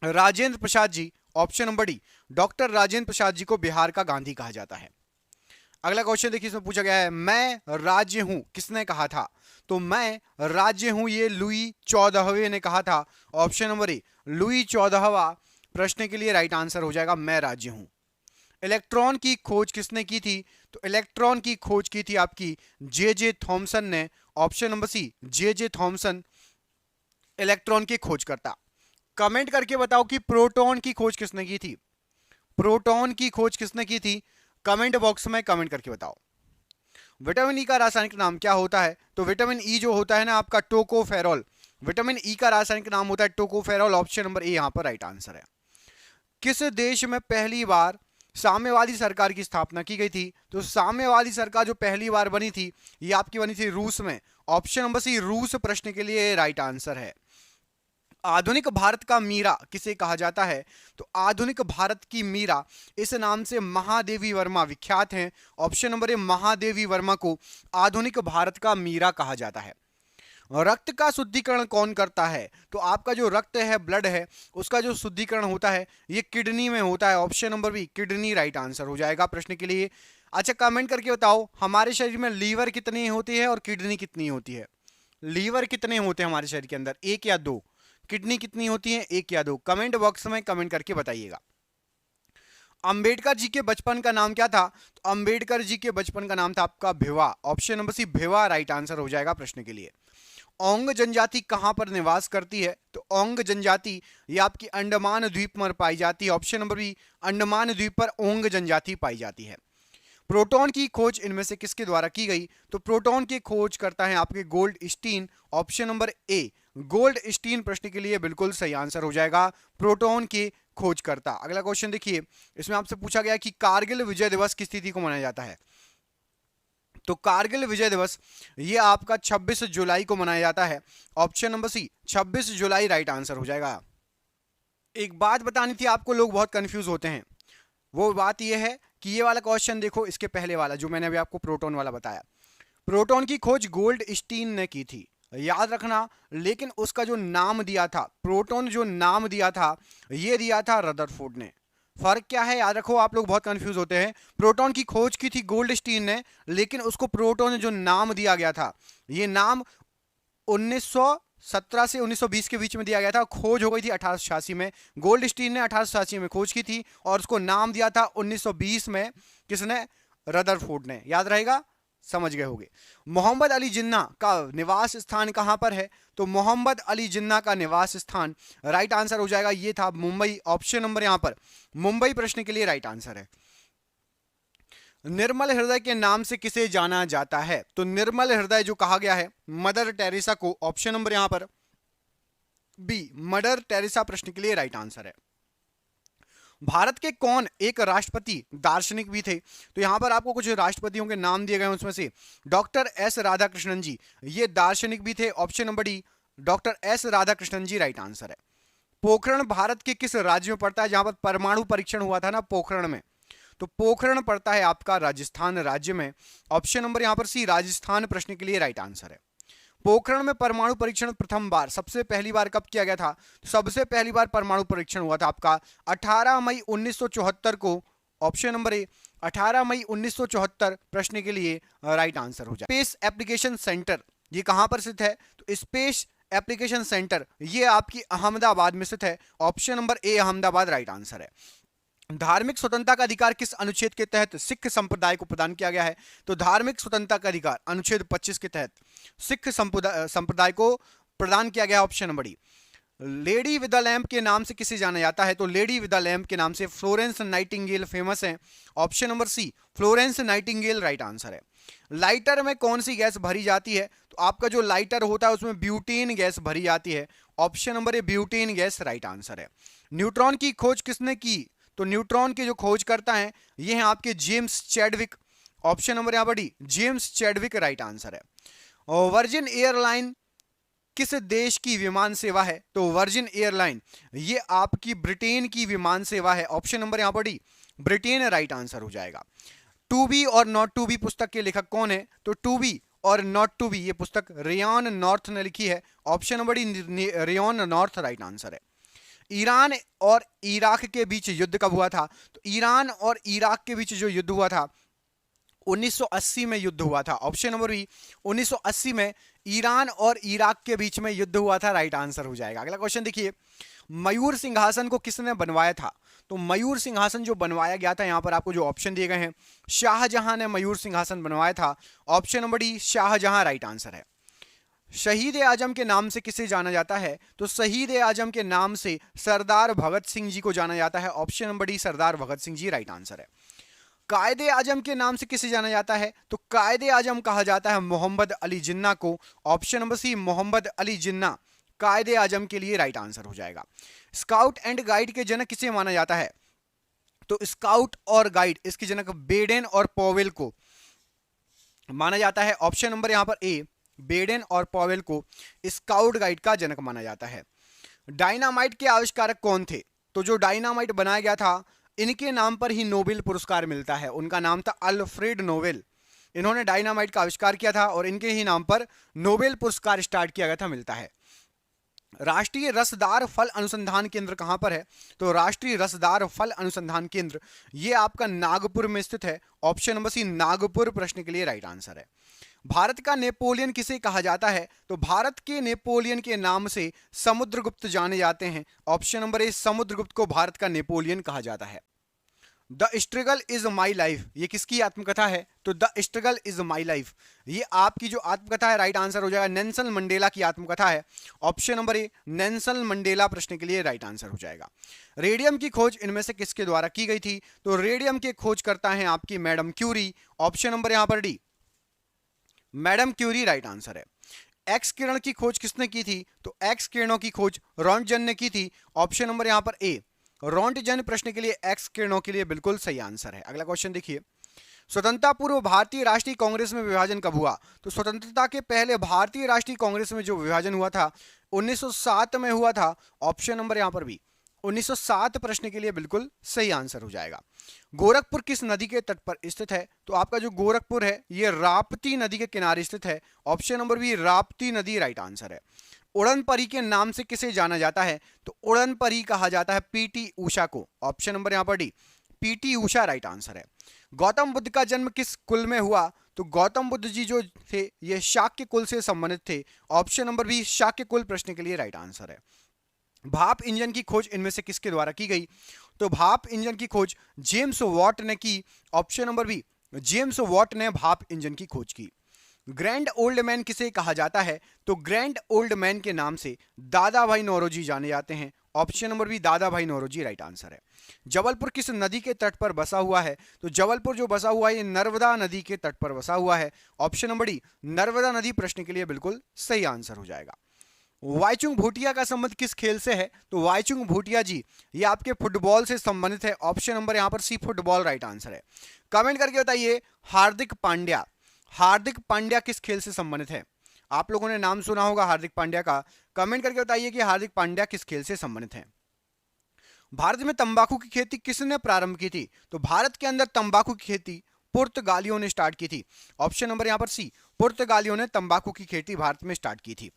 Rajendra Prasad ji. Option number D, doctor Rajendra Prasad ji को बिहार का गांधी कहा जाता है। अगला क्वेश्चन देखिए, इसमें पूछा गया है मैं राज्य हूं किसने कहा था? तो मैं राज्य हूं ये लुई 14वें ने कहा था। ऑप्शन नंबर ए, लुई 14वां प्रश्न के लिए राइट आंसर हो जाएगा मैं राज्य हूं। इलेक्ट्रॉन की खोज किसने की थी? तो इलेक्ट्रॉन की खोज की थी आपकी जे थॉमसन ने। Option number C, J Thomson electron की खोज करता। कमेंट करके बताओ कि प्रोटॉन की खोज किसने की थी? प्रोटॉन की खोज किसने की थी? कमेंट बॉक्स में कमेंट करके बताओ। विटामिन ई का रासायनिक नाम क्या होता है? तो विटामिन ई जो होता है ना आपका टोकोफेरॉल, विटामिन ई का रासायनिक नाम होता है टोकोफेरॉल। ऑप्शन नंबर ए यहां पर राइट आंसर है। किस देश में पहली बार साम्यवादी सरकार की स्थापना की गई थी? तो साम्यवादी सरकार जो पहली बार बनी थी ये आपकी बनी थी रूस में। ऑप्शन नंबर सी, रूस प्रश्न के लिए राइट आंसर है। आधुनिक भारत का मीरा किसे कहा जाता है? तो आधुनिक भारत की मीरा इस नाम से महादेवी वर्मा विख्यात हैं। ऑप्शन नंबर ए, महादेवी वर्मा को आधुनिक भारत का मीरा कहा जाता है। रक्त का शुद्धिकरण कौन करता है? तो आपका जो रक्त है, ब्लड है, उसका जो शुद्धिकरण होता है ये किडनी में होता है। Option number B, kidney right answer हो जाएगा प्रश्न के लिए। अच्छा, कमेंट करके बताओ हमारे शरीर में लीवर कितनी होती है और किडनी कितनी होती है? लीवर कितने होते हैं हमारे शरीर के अंदर, एक या दो? किडनी कितनी होती है, एक या दो? कमेंट बॉक्स में कमेंट करके बताइएगा। अंबेडकर जी के बचपन का नाम क्या था? तो अंबेडकर जी के बचपन का नाम था आपका Bhiva. Option number C, Bhiva right answer हो जाएगा प्रश्न के लिए। ओंग जनजाति कहां पर निवास करती है? तो ओंग जनजाति ये आपकी अंडमान द्वीप पर पाई जाती है। ऑप्शन नंबर बी, अंडमान द्वीप पर ओंग जनजाति पाई जाती है। प्रोटॉन की खोज इनमें से किसके द्वारा की गई? तो प्रोटॉन की खोज करता है आपके Goldstein. Option number A, Goldstein प्रश्न के लिए बिल्कुल सही आंसर हो जाएगा प्रोटॉन की खोज करता। अगला क्वेश्चन देखिए, इसमें आपसे पूछा गया कि कारगिल विजय दिवस किस तिथि को मनाया जाता है? तो कारगिल विजय दिवस ये आपका 26 जुलाई को मनाया जाता है। ऑप्शन नंबर सी, 26 जुलाई राइट आंसर हो जाएगा। एक बात बतानी थी आपको, लोग बहुत कंफ्यूज होते हैं। वो बात ये है कि ये वाला क्वेश्चन देखो, इसके पहले वाला जो मैंने अभी आपको प्रोटॉन वाला बताया, प्रोटॉन की खोज गोल्ड स्टीन ने की थी, याद रखना। लेकिन उसका जो नाम दिया था, प्रोटॉन जो नाम दिया था ये दिया था रदरफोर्ड ने। फर्क क्या है याद रखो, आप लोग बहुत कंफ्यूज होते हैं। प्रोटॉन की खोज की थी गोल्ड स्टीन ने, लेकिन उसको प्रोटॉन जो नाम दिया गया था ये नाम 1917 से 1920 के बीच में दिया गया था। खोज हो गई थी 1886 में। गोल्ड स्टीन ने 1886 में खोज की थी और उसको नाम दिया था 1920 में। किसने? रदरफोर्ड ने। याद रहेगा, समझ गए होंगे। मोहम्मद अली जिन्ना का निवास स्थान कहां पर है? तो मोहम्मद अली जिन्ना का निवास स्थान राइट आंसर हो जाएगा ये था मुंबई। ऑप्शन नंबर यहां पर मुंबई प्रश्न के लिए राइट आंसर है। निर्मल हृदय के नाम से किसे जाना जाता है? तो निर्मल हृदय जो कहा गया है मदर टेरेसा को। ऑप्शन नंबर यहां पर बी, मदर टेरेसा प्रश्न के लिए राइट आंसर है। भारत के कौन एक राष्ट्रपति दार्शनिक भी थे? तो यहां पर आपको कुछ राष्ट्रपतियों के नाम दिए गए हैं, उसमें से डॉक्टर एस राधाकृष्णन जी ये दार्शनिक भी थे। Option number D, doctor S Radhakrishnan ji right answer है। पोखरण भारत के किस राज्य में पड़ता है जहां पर परमाणु परीक्षण हुआ था ना पोखरण में? तो पोखरण पड़ता है आपका राजस्थान राज्य में। ऑप्शन नंबर यहां पर सी राजस्थान प्रश्न के लिए राइट आंसर है। पोखरण में परमाणु परीक्षण प्रथम बार सबसे पहली बार कब किया गया था? सबसे पहली बार परमाणु परीक्षण हुआ था आपका 18 मई 1974 को। ऑप्शन नंबर ए 18 मई 1974 प्रश्न के लिए राइट आंसर हो जाए। स्पेस एप्लीकेशन सेंटर ये कहां पर स्थित है? तो स्पेस एप्लीकेशन सेंटर ये आपकी अहमदाबाद में स्थित है। ऑप्शन नंबर ए अहमदाबाद राइट आंसर है। धार्मिक स्वतंत्रता का अधिकार किस अनुच्छेद के तहत सिख संप्रदाय को प्रदान किया गया है? तो धार्मिक स्वतंत्रता का अधिकार अनुच्छेद 25 के तहत सिख संप्रदाय को प्रदान किया गया। Option number D. Lady with the lamp के नाम से किसे जाना जाता है? तो लेडी विद द लैम्प के नाम से फ्लोरेंस नाइटिंगेल फेमस है। Option number C Florence Nightingale right answer है। लाइटर में कौन सी गैस भरी जाती है? तो आपका जो लाइटर होता है उसमें ब्यूटेन गैस भरी जाती है। ऑप्शन नंबर ए ब्यूटेन गैस राइट आंसर है। न्यूट्रॉन की खोज किसने की? तो न्यूट्रॉन के जो खोज करता है ये हैं आपके जेम्स चैडविक। ऑप्शन नंबर यहां पर D James Chadwick right answer है। और वर्जिन एयरलाइन किस देश की विमान सेवा है? तो वर्जिन एयरलाइन ये आपकी ब्रिटेन की विमान सेवा है। ऑप्शन नंबर यहां पर डी ब्रिटेन राइट आंसर हो जाएगा। टू बी और नॉट टू बी पुस्तक के लेखक कौन है? तो टू बी और नॉट टू बी ये पुस्तक रेयन नॉर्थ ने लिखी है। Option number D rayon north right answer है। ईरान और इराक के बीच युद्ध कब हुआ था? तो ईरान और इराक के बीच जो युद्ध हुआ था 1980 में युद्ध हुआ था। ऑप्शन नंबर बी 1980 में ईरान और इराक के बीच में युद्ध हुआ था राइट आंसर हो जाएगा। अगला क्वेश्चन देखिए, मयूर सिंहासन को किसने बनवाया था? तो मयूर सिंहासन जो बनवाया गया था यहां पर आपको जो ऑप्शन दिए गए हैं शाहजहां ने मयूर सिंहासन बनवाया था। Option number D Shah Jahan right answer है। शहीद ए आजम के नाम से किसे जाना जाता है? तो शहीद ए आजम के नाम से सरदार भगत सिंह जी को जाना जाता है। ऑप्शन नंबर डी सरदार भगत सिंह जी राइट आंसर है। कायदे आजम के नाम से किसे जाना जाता है? तो कायदे आजम कहा जाता है मोहम्मद अली जिन्ना को। Option number C Mohammad Ali Jinnah कायदे आजम के लिए राइट आंसर हो जाएगा। स्काउट एंड गाइड के जनक किसे माना जाता है? तो स्काउट और गाइड इसके जनक बेडेन और पॉवेल को माना जाता है। ऑप्शन नंबर यहां पर ए बेडेन और पॉवेल को स्काउट गाइड का जनक माना जाता है। डायनामाइट के आविष्कारक कौन थे? तो जो डायनामाइट बनाया गया था इनके नाम पर ही नोबेल पुरस्कार मिलता है। उनका नाम था अल्फ्रेड नोबेल। इन्होंने डायनामाइट का आविष्कार किया था और इनके ही नाम पर नोबेल पुरस्कार स्टार्ट किया गया था मिलता है। राष्ट्रीय रसदार फल अनुसंधान केंद्र कहां पर है? तो राष्ट्रीय रसदार फल अनुसंधान केंद्र ये आपका नागपुर में स्थित है। ऑप्शन नंबर सी नागपुर प्रश्न के लिए राइट आंसर है। भारत का नेपोलियन किसे कहा जाता है? तो भारत के नेपोलियन के नाम से समुद्रगुप्त जाने जाते हैं। ऑप्शन नंबर ए समुद्रगुप्त को भारत का नेपोलियन कहा जाता है। The struggle is my life ये किसकी आत्मकथा है? तो the struggle is my life ये आपकी जो आत्मकथा है राइट आंसर हो जाएगा नेल्सन मंडेला की आत्मकथा है। ऑप्शन नंबर ए नेल्सन मंडेला प्रश्न के लिए राइट आंसर हो जाएगा। रेडियम की खोज इनमें से किसके द्वारा की गई थी? तो रेडियम के खोज करता है आपकी मैडम क्यूरी। ऑप्शन नंबर यहां पर D Madam Curie right answer है। एक्स किरण की खोज किसने की थी? तो एक्स किरणों की खोज रॉन्टजन ने की थी। ऑप्शन नंबर यहां पर ए रॉन्टजन प्रश्न के लिए एक्स किरणों के लिए बिल्कुल सही आंसर है। अगला क्वेश्चन देखिए, स्वतंत्रता पूर्व भारतीय राष्ट्रीय कांग्रेस में विभाजन कब हुआ? तो स्वतंत्रता के पहले भारतीय राष्ट्रीय कांग्रेस में जो विभाजन हुआ था 1907 में हुआ था। ऑप्शन नंबर यहां पर भी 1907 प्रश्न के लिए बिल्कुल सही आंसर हो जाएगा। गोरखपुर किस नदी के तट पर स्थित है? तो आपका जो गोरखपुर है ये राप्ती नदी के किनारे स्थित है। ऑप्शन नंबर बी राप्ती नदी राइट आंसर है। उड़न परी के नाम से किसे जाना जाता है? तो उड़न परी कहा जाता है पीटी उषा को। ऑप्शन नंबर यहां पर D PT Usha right answer है। गौतम बुद्ध का जन्म किस कुल में हुआ? तो गौतम बुद्ध जी जो थे ये शाक्य कुल से संबंधित थे। ऑप्शन नंबर बी शाक्य कुल प्रश्न के लिए राइट आंसर है। भाप इंजन की खोज इनमें से किसके द्वारा की गई? तो भाप इंजन की खोज जेम्स वॉट ने की। Option number B James Watt ने भाप इंजन की खोज की। ग्रैंड ओल्ड मैन किसे कहा जाता है? तो ग्रैंड ओल्ड मैन के नाम से दादा भाई नौरोजी जाने जाते हैं। ऑप्शन नंबर बी दादा भाई नौरोजी राइट आंसर है। जबलपुर किस नदी के तट पर बसा हुआ है? तो जबलपुर जो बसा हुआ है ये नर्मदा नदी के तट पर बसा हुआ है। ऑप्शन नंबर डी नर्मदा नदी प्रश्न के लिए बिल्कुल सही आंसर हो जाएगा। वाईचुंग भूटिया का संबंध किस खेल से है? तो वाईचुंग भूटिया जी ये आपके फुटबॉल से संबंधित है। ऑप्शन नंबर यहां पर सी फुटबॉल राइट आंसर है। कमेंट करके बताइए हार्दिक पांड्या किस खेल से संबंधित है? आप लोगों ने नाम सुना होगा हार्दिक पांड्या का। कमेंट करके बताइए कि हार्दिक पांड्या किस खेल से संबंधित हैं। भारत में तंबाकू की खेती किसने प्रारंभ की थी? तो भारत के अंदर तंबाकू की खेती पुर्तगालियों ने स्टार्ट की थी। ऑप्शन नंबर यहां पर सी, पुर्तगालियों ने तंबाकू की खेती भारत में स्टार्ट की थी।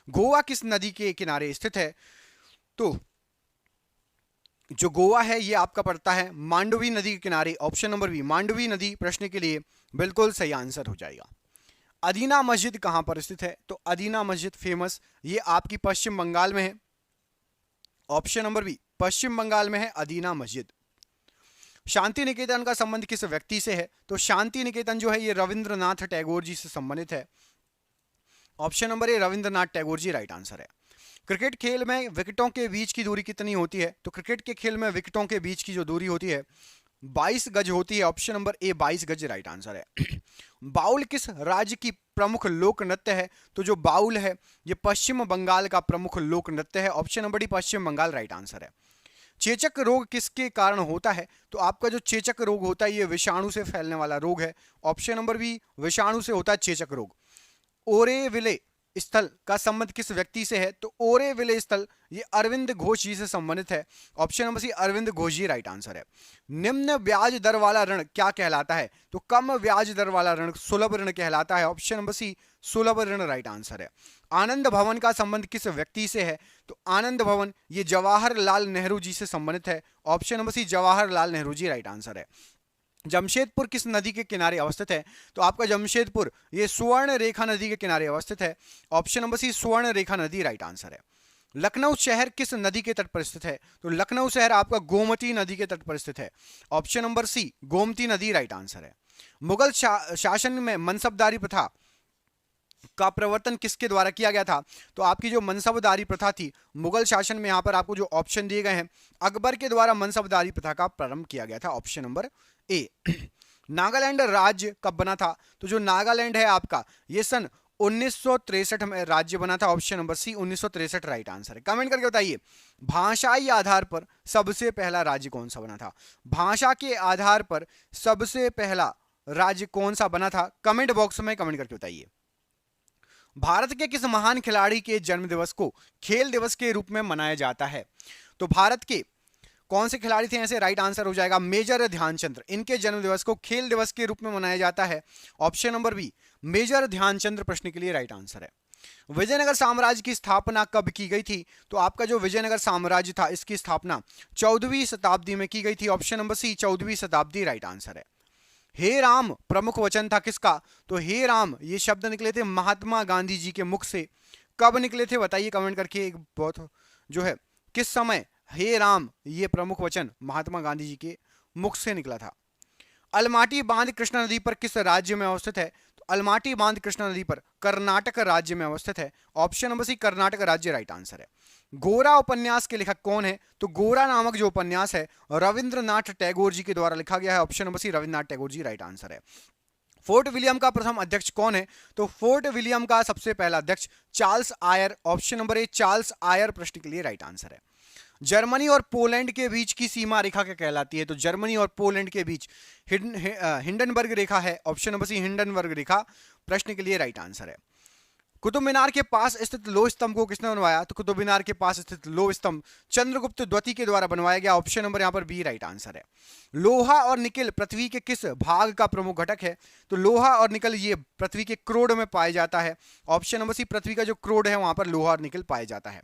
गोवा किस नदी के किनारे स्थित है? तो जो गोवा है ये आपका पड़ता है मांडवी नदी के किनारे। ऑप्शन नंबर बी, मांडवी नदी प्रश्न के लिए बिल्कुल सही आंसर हो जाएगा। अदीना मस्जिद कहां पर स्थित है? तो अदीना मस्जिद फेमस, ये आपकी पश्चिम बंगाल में है। ऑप्शन नंबर बी, पश्चिम बंगाल में है अदीना मस्जिद। शांति निकेतन का संबंध किस व्यक्ति से है? तो शांति निकेतन जो है ये रविंद्रनाथ टैगोर जी से संबंधित है। Option number A, Rabindranath Tagore ji right answer है। क्रिकेट खेल में विकेटों के बीच की दूरी कितनी होती है? तो क्रिकेट के खेल में विकेटों के बीच की जो दूरी होती है 22 गज होती है। ऑप्शन नंबर ए, 22 गज राइट आंसर है। बाउल किस राज्य की प्रमुख लोक नृत्य है? तो जो बाउल है ये पश्चिम बंगाल का प्रमुख लोक नृत्य है। ऑप्शन नंबर डी, पश्चिम बंगाल राइट आंसर है। चेचक रोग किसके कारण होता है? तो आपका जो चेचक रोग होता है ये विषाणु से फैलने वाला रोग है। ऑप्शन नंबर बी, विषाणु से होता है चेचक रोग। ओरेविले स्थल का संबंध किस व्यक्ति से है? तो ओरेविले स्थल ये अरविंद घोष जी से संबंधित है। Option number C, Aurobindo Ghosh ji right answer है। निम्न ब्याज दर वाला ऋण क्या कहलाता है? तो कम ब्याज दर वाला ऋण सुलभ ऋण कहलाता है। ऑप्शन नंबर सी, सुलभ ऋण राइट आंसर है। आनंद भवन का संबंध किस व्यक्ति से है? तो आनंद भवन ये जवाहरलाल नेहरू जी से संबंधित है। Option number C, Jawaharlal Nehru ji right answer है। जमशेदपुर किस नदी के किनारे अवस्थित है? तो आपका जमशेदपुर ये सुवर्ण रेखा नदी के किनारे अवस्थित है। ऑप्शन नंबर सी, सुवर्ण रेखा नदी राइट आंसर है। लखनऊ शहर किस नदी के तट पर स्थित है? तो लखनऊ शहर आपका गोमती नदी के तट पर स्थित है। ऑप्शन नंबर सी, गोमती नदी राइट आंसर है। मुगल शासन में मनसबदारी प्रथा का प्रवर्तन किसके द्वारा किया गया था? तो आपकी जो मनसबदारी प्रथा थी मुगल शासन में, यहां पर आपको जो ऑप्शन दिए गए हैं, अकबर के द्वारा मनसबदारी प्रथा का प्रारंभ किया गया था। ऑप्शन नंबर ए। नागालैंड राज्य कब बना था? तो जो नागालैंड है आपका ये सन 1963 में राज्य बना था। Option number C, 1963 right answer है। कमेंट करके बताइए भाषाई आधार पर सबसे पहला राज्य कौन सा बना था? भाषा के आधार पर सबसे पहला राज्य कौन सा बना था? कमेंट बॉक्स में कमेंट करके बताइए। भारत के किस महान खिलाड़ी के जन्म दिवस को खेल दिवस के रूप में मनाया जाता है? तो भारत के कौन से खिलाड़ी थे? ऐसे राइट आंसर हो जाएगा मेजर ध्यानचंद्र। इनके जन्म दिवस को खेल दिवस के रूप में मनाया जाता है। Option number B, Major Dhyanchandra प्रश्न के लिए राइट आंसर है। विजयनगर साम्राज्य की स्थापना कब की गई थी? तो आपका जो विजयनगर साम्राज्य था इसकी स्थापना 14वीं शताब्दी में की गई थी। ऑप्शन नंबर सी, 14वीं शताब्दी राइट आंसर है। हे राम प्रमुख वचन था किसका? तो हे राम ये शब्द निकले थे महात्मा गांधी जी के मुख से। कब निकले थे बताइए कमेंट करके। एक बहुत जो है किस समय हे राम ये प्रमुख वचन महात्मा गांधी जी के मुख से निकला था। अलमाटी बांध कृष्णा नदी पर किस राज्य में अवस्थित है? तो अलमाटी बांध कृष्णा नदी पर कर्नाटक राज्य में अवस्थित है। ऑप्शन नंबर सी, कर्नाटक राज्य राइट आंसर है। गोरा उपन्यास के लेखक कौन है? तो गोरा नामक जो उपन्यास है रविंद्रनाथ टैगोर जी के द्वारा लिखा गया है। Option number C, Rabindranath Tagore ji right answer है। फोर्ट विलियम का प्रथम अध्यक्ष कौन है? तो फोर्ट विलियम का सबसे पहला अध्यक्ष Charles Eyre. Option number A, Charles Eyre प्रश्न के लिए राइट आंसर है। जर्मनी और पोलैंड के बीच की सीमा रेखा क्या कहलाती है? तो जर्मनी और पोलैंड के बीच हिंडनबर्ग रेखा है। ऑप्शन नंबर सी, हिंडनबर्ग रेखा प्रश्न के लिए राइट आंसर है। कुतुब मीनार के पास स्थित लोह स्तंभ को किसने बनवाया? तो कुतुब मीनार के पास स्थित लोह स्तंभ चंद्रगुप्त द्वितीय के द्वारा बनवाया गया। ऑप्शन नंबर यहां पर बी राइट आंसर है। लोहा और निकेल पृथ्वी के किस भाग का प्रमुख घटक है? तो लोहा और निकेल ये पृथ्वी के क्रोड में पाया जाता है। ऑप्शन नंबर सी, पृथ्वी का जो क्रोड है वहां पर लोहा और निकेल पाया जाता है।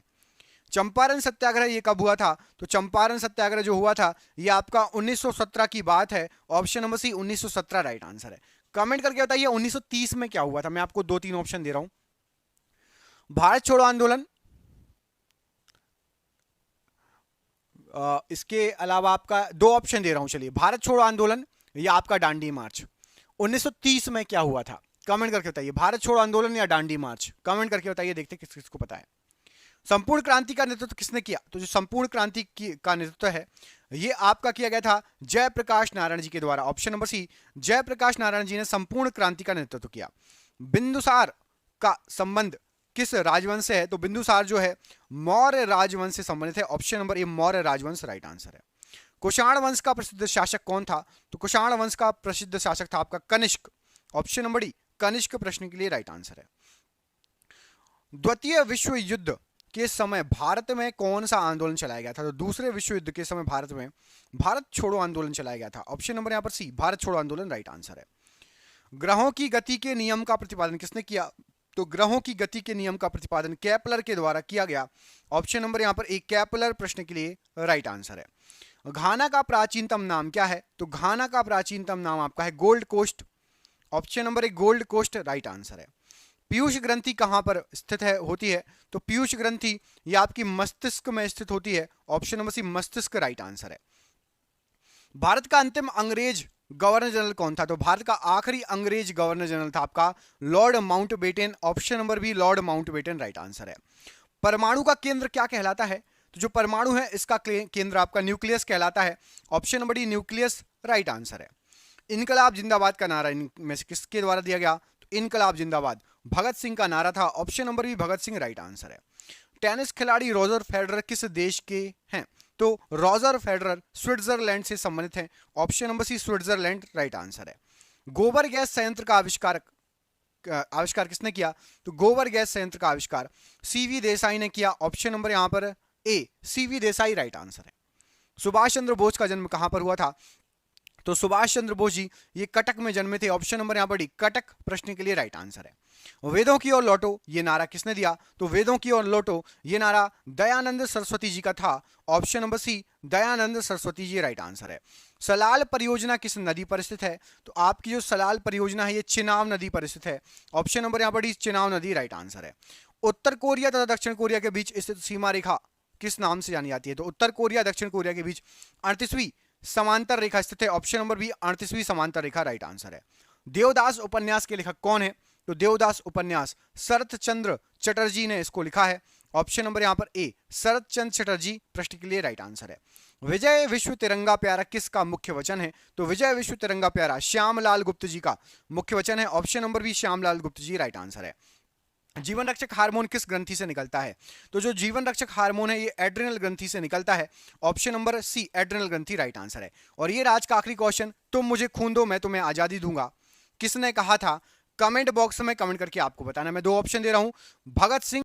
चंपारण सत्याग्रह ये कब हुआ था? तो चंपारण सत्याग्रह जो हुआ था ये आपका 1917 की बात है। Option number C, 1917 right answer है। कमेंट करके बताइए 1930 में क्या हुआ था? मैं आपको 2-3 ऑप्शन दे रहा हूं। भारत छोड़ो आंदोलन, इसके अलावा आपका 2 ऑप्शन दे रहा हूं। चलिए, भारत छोड़ो आंदोलन या आपका डांडी मार्च 1930 में क्या हुआ था? कमेंट करके बताइए। भारत छोड़ो आंदोलन या डांडी मार्च, कमेंट करके बताइए, देखते किस किसको पता है। संपूर्ण क्रांति का नेतृत्व किसने किया? तो जो संपूर्ण क्रांति का नेतृत्व है ये आपका किया गया था जयप्रकाश नारायण जी के द्वारा। Option number C, Jayaprakash Narayan ji ने संपूर्ण क्रांति का नेतृत्व किया। बिंदुसार का संबंध किस राजवंश से है? तो बिंदुसार जो है मौर्य राजवंश से संबंधित है। ऑप्शन नंबर ए, मौर्य राजवंश राइट आंसर है। कुषाण वंश का प्रसिद्ध शासक कौन था? तो कुषाण वंश का प्रसिद्ध शासक था आपका Kanishka. Option number D, Kanishka प्रश्न के लिए राइट आंसर है। द्वितीय विश्व युद्ध के समय भारत में कौन सा आंदोलन चलाया गया था? तो दूसरे विश्व युद्ध के समय भारत में भारत छोड़ो आंदोलन चलाया गया था। ऑप्शन नंबर यहाँ पर सी, भारत छोड़ो आंदोलन राइट आंसर है। ग्रहों की गति के नियम का प्रतिपादन किसने किया? तो ग्रहों की गति के नियम का प्रतिपादन केपलर के द्वारा किया गया। ऑप्शन नंबर यहाँ पर एक, केपलर प्रश्न के लिए राइट आंसर है। घाना का प्राचीनतम नाम क्या है? तो घाना का प्राचीनतम नाम आपका है गोल्ड कोस्ट। ऑप्शन नंबर एक, गोल्ड कोस्ट राइट आंसर है। पीयूष ग्रंथि कहां पर स्थित है होती है? तो पीयूष ग्रंथि ये आपकी मस्तिष्क में स्थित होती है। ऑप्शन नंबर सी, मस्तिष्क राइट आंसर है। भारत का अंतिम अंग्रेज गवर्नर जनरल कौन था? तो भारत का आखिरी अंग्रेज गवर्नर जनरल था आपका Lord Mountbatten. Option number B, Lord Mountbatten right answer है। परमाणु का केंद्र क्या कहलाता है? तो जो परमाणु है इसका केंद्र आपका न्यूक्लियस कहलाता है। Option number D, nucleus right answer है। इनकलाब जिंदाबाद का नारा इनमें से किसके द्वारा दिया गया? तो इनकलाब जिंदाबाद भगत सिंह का नारा था। Option number B, Bhagat Singh right answer है। टेनिस खिलाड़ी रॉजर फेडरर किस देश के हैं? तो रॉजर फेडरर स्विट्जरलैंड से संबंधित हैं। Option number C, Switzerland right answer है। गोबर गैस संयंत्र का आविष्कार किसने किया? तो गोबर गैस संयंत्र का आविष्कार सीवी देसाई ने किया। ऑप्शन नंबर यहां पर ए, सीवी देसाई राइट आंसर है। सुभाष चंद्र बोस का जन्म कहां पर हुआ था? तो सुभाष चंद्र बोस जी ये कटक में जन्मे थे। ऑप्शन नंबर यहां पर डी, कटक प्रश्न के लिए राइट आंसर है। वेदों की ओर लौटो ये नारा किसने दिया? तो वेदों की ओर लौटो ये नारा दयानंद सरस्वती जी का था। Option number C, Dayanand Saraswati ji right answer है। सलाल परियोजना किस नदी पर स्थित है? तो आपकी जो सलाल परियोजना है ये चिनाब नदी पर स्थित है। ऑप्शन नंबर यहां पर डी, चिनाब नदी राइट आंसर है। उत्तर कोरिया तथा दक्षिण कोरिया के बीच स्थित सीमा रेखा किस नाम से जानी जाती है? तो उत्तर कोरिया दक्षिण कोरिया के बीच 38वीं समांतर रेखा स्थित है। ऑप्शन नंबर बी, 38वीं समांतर रेखा राइट आंसर है। देवदास उपन्यास के लेखक कौन है? तो देवदास उपन्यास शरत चंद्र चटर्जी ने इसको लिखा है। ऑप्शन नंबर यहां पर ए, शरत चंद्र चटर्जी प्रश्न के लिए राइट आंसर है। विजय विश्व तिरंगा प्यारा किसका मुख्य वचन है? तो विजय विश्व तिरंगा प्यारा श्यामलाल गुप्त जी का मुख्य वचन है। ऑप्शन नंबर बी, श्यामलाल गुप्त जी राइट आंसर है। जीवन रक्षक हार्मोन किस ग्रंथि से निकलता है? तो जो जीवन रक्षक हार्मोन है ये एड्रिनल ग्रंथि से निकलता है। ऑप्शन नंबर सी, एड्रिनल ग्रंथि राइट आंसर है। और ये आज का आखिरी क्वेश्चन, तुम मुझे खून दो मैं तुम्हें आजादी दूंगा, किसने कहा था? कमेंट बॉक्स में कमेंट करके आपको बताना। मैं दो ऑप्शन दे रहा हूं, भगत सिंह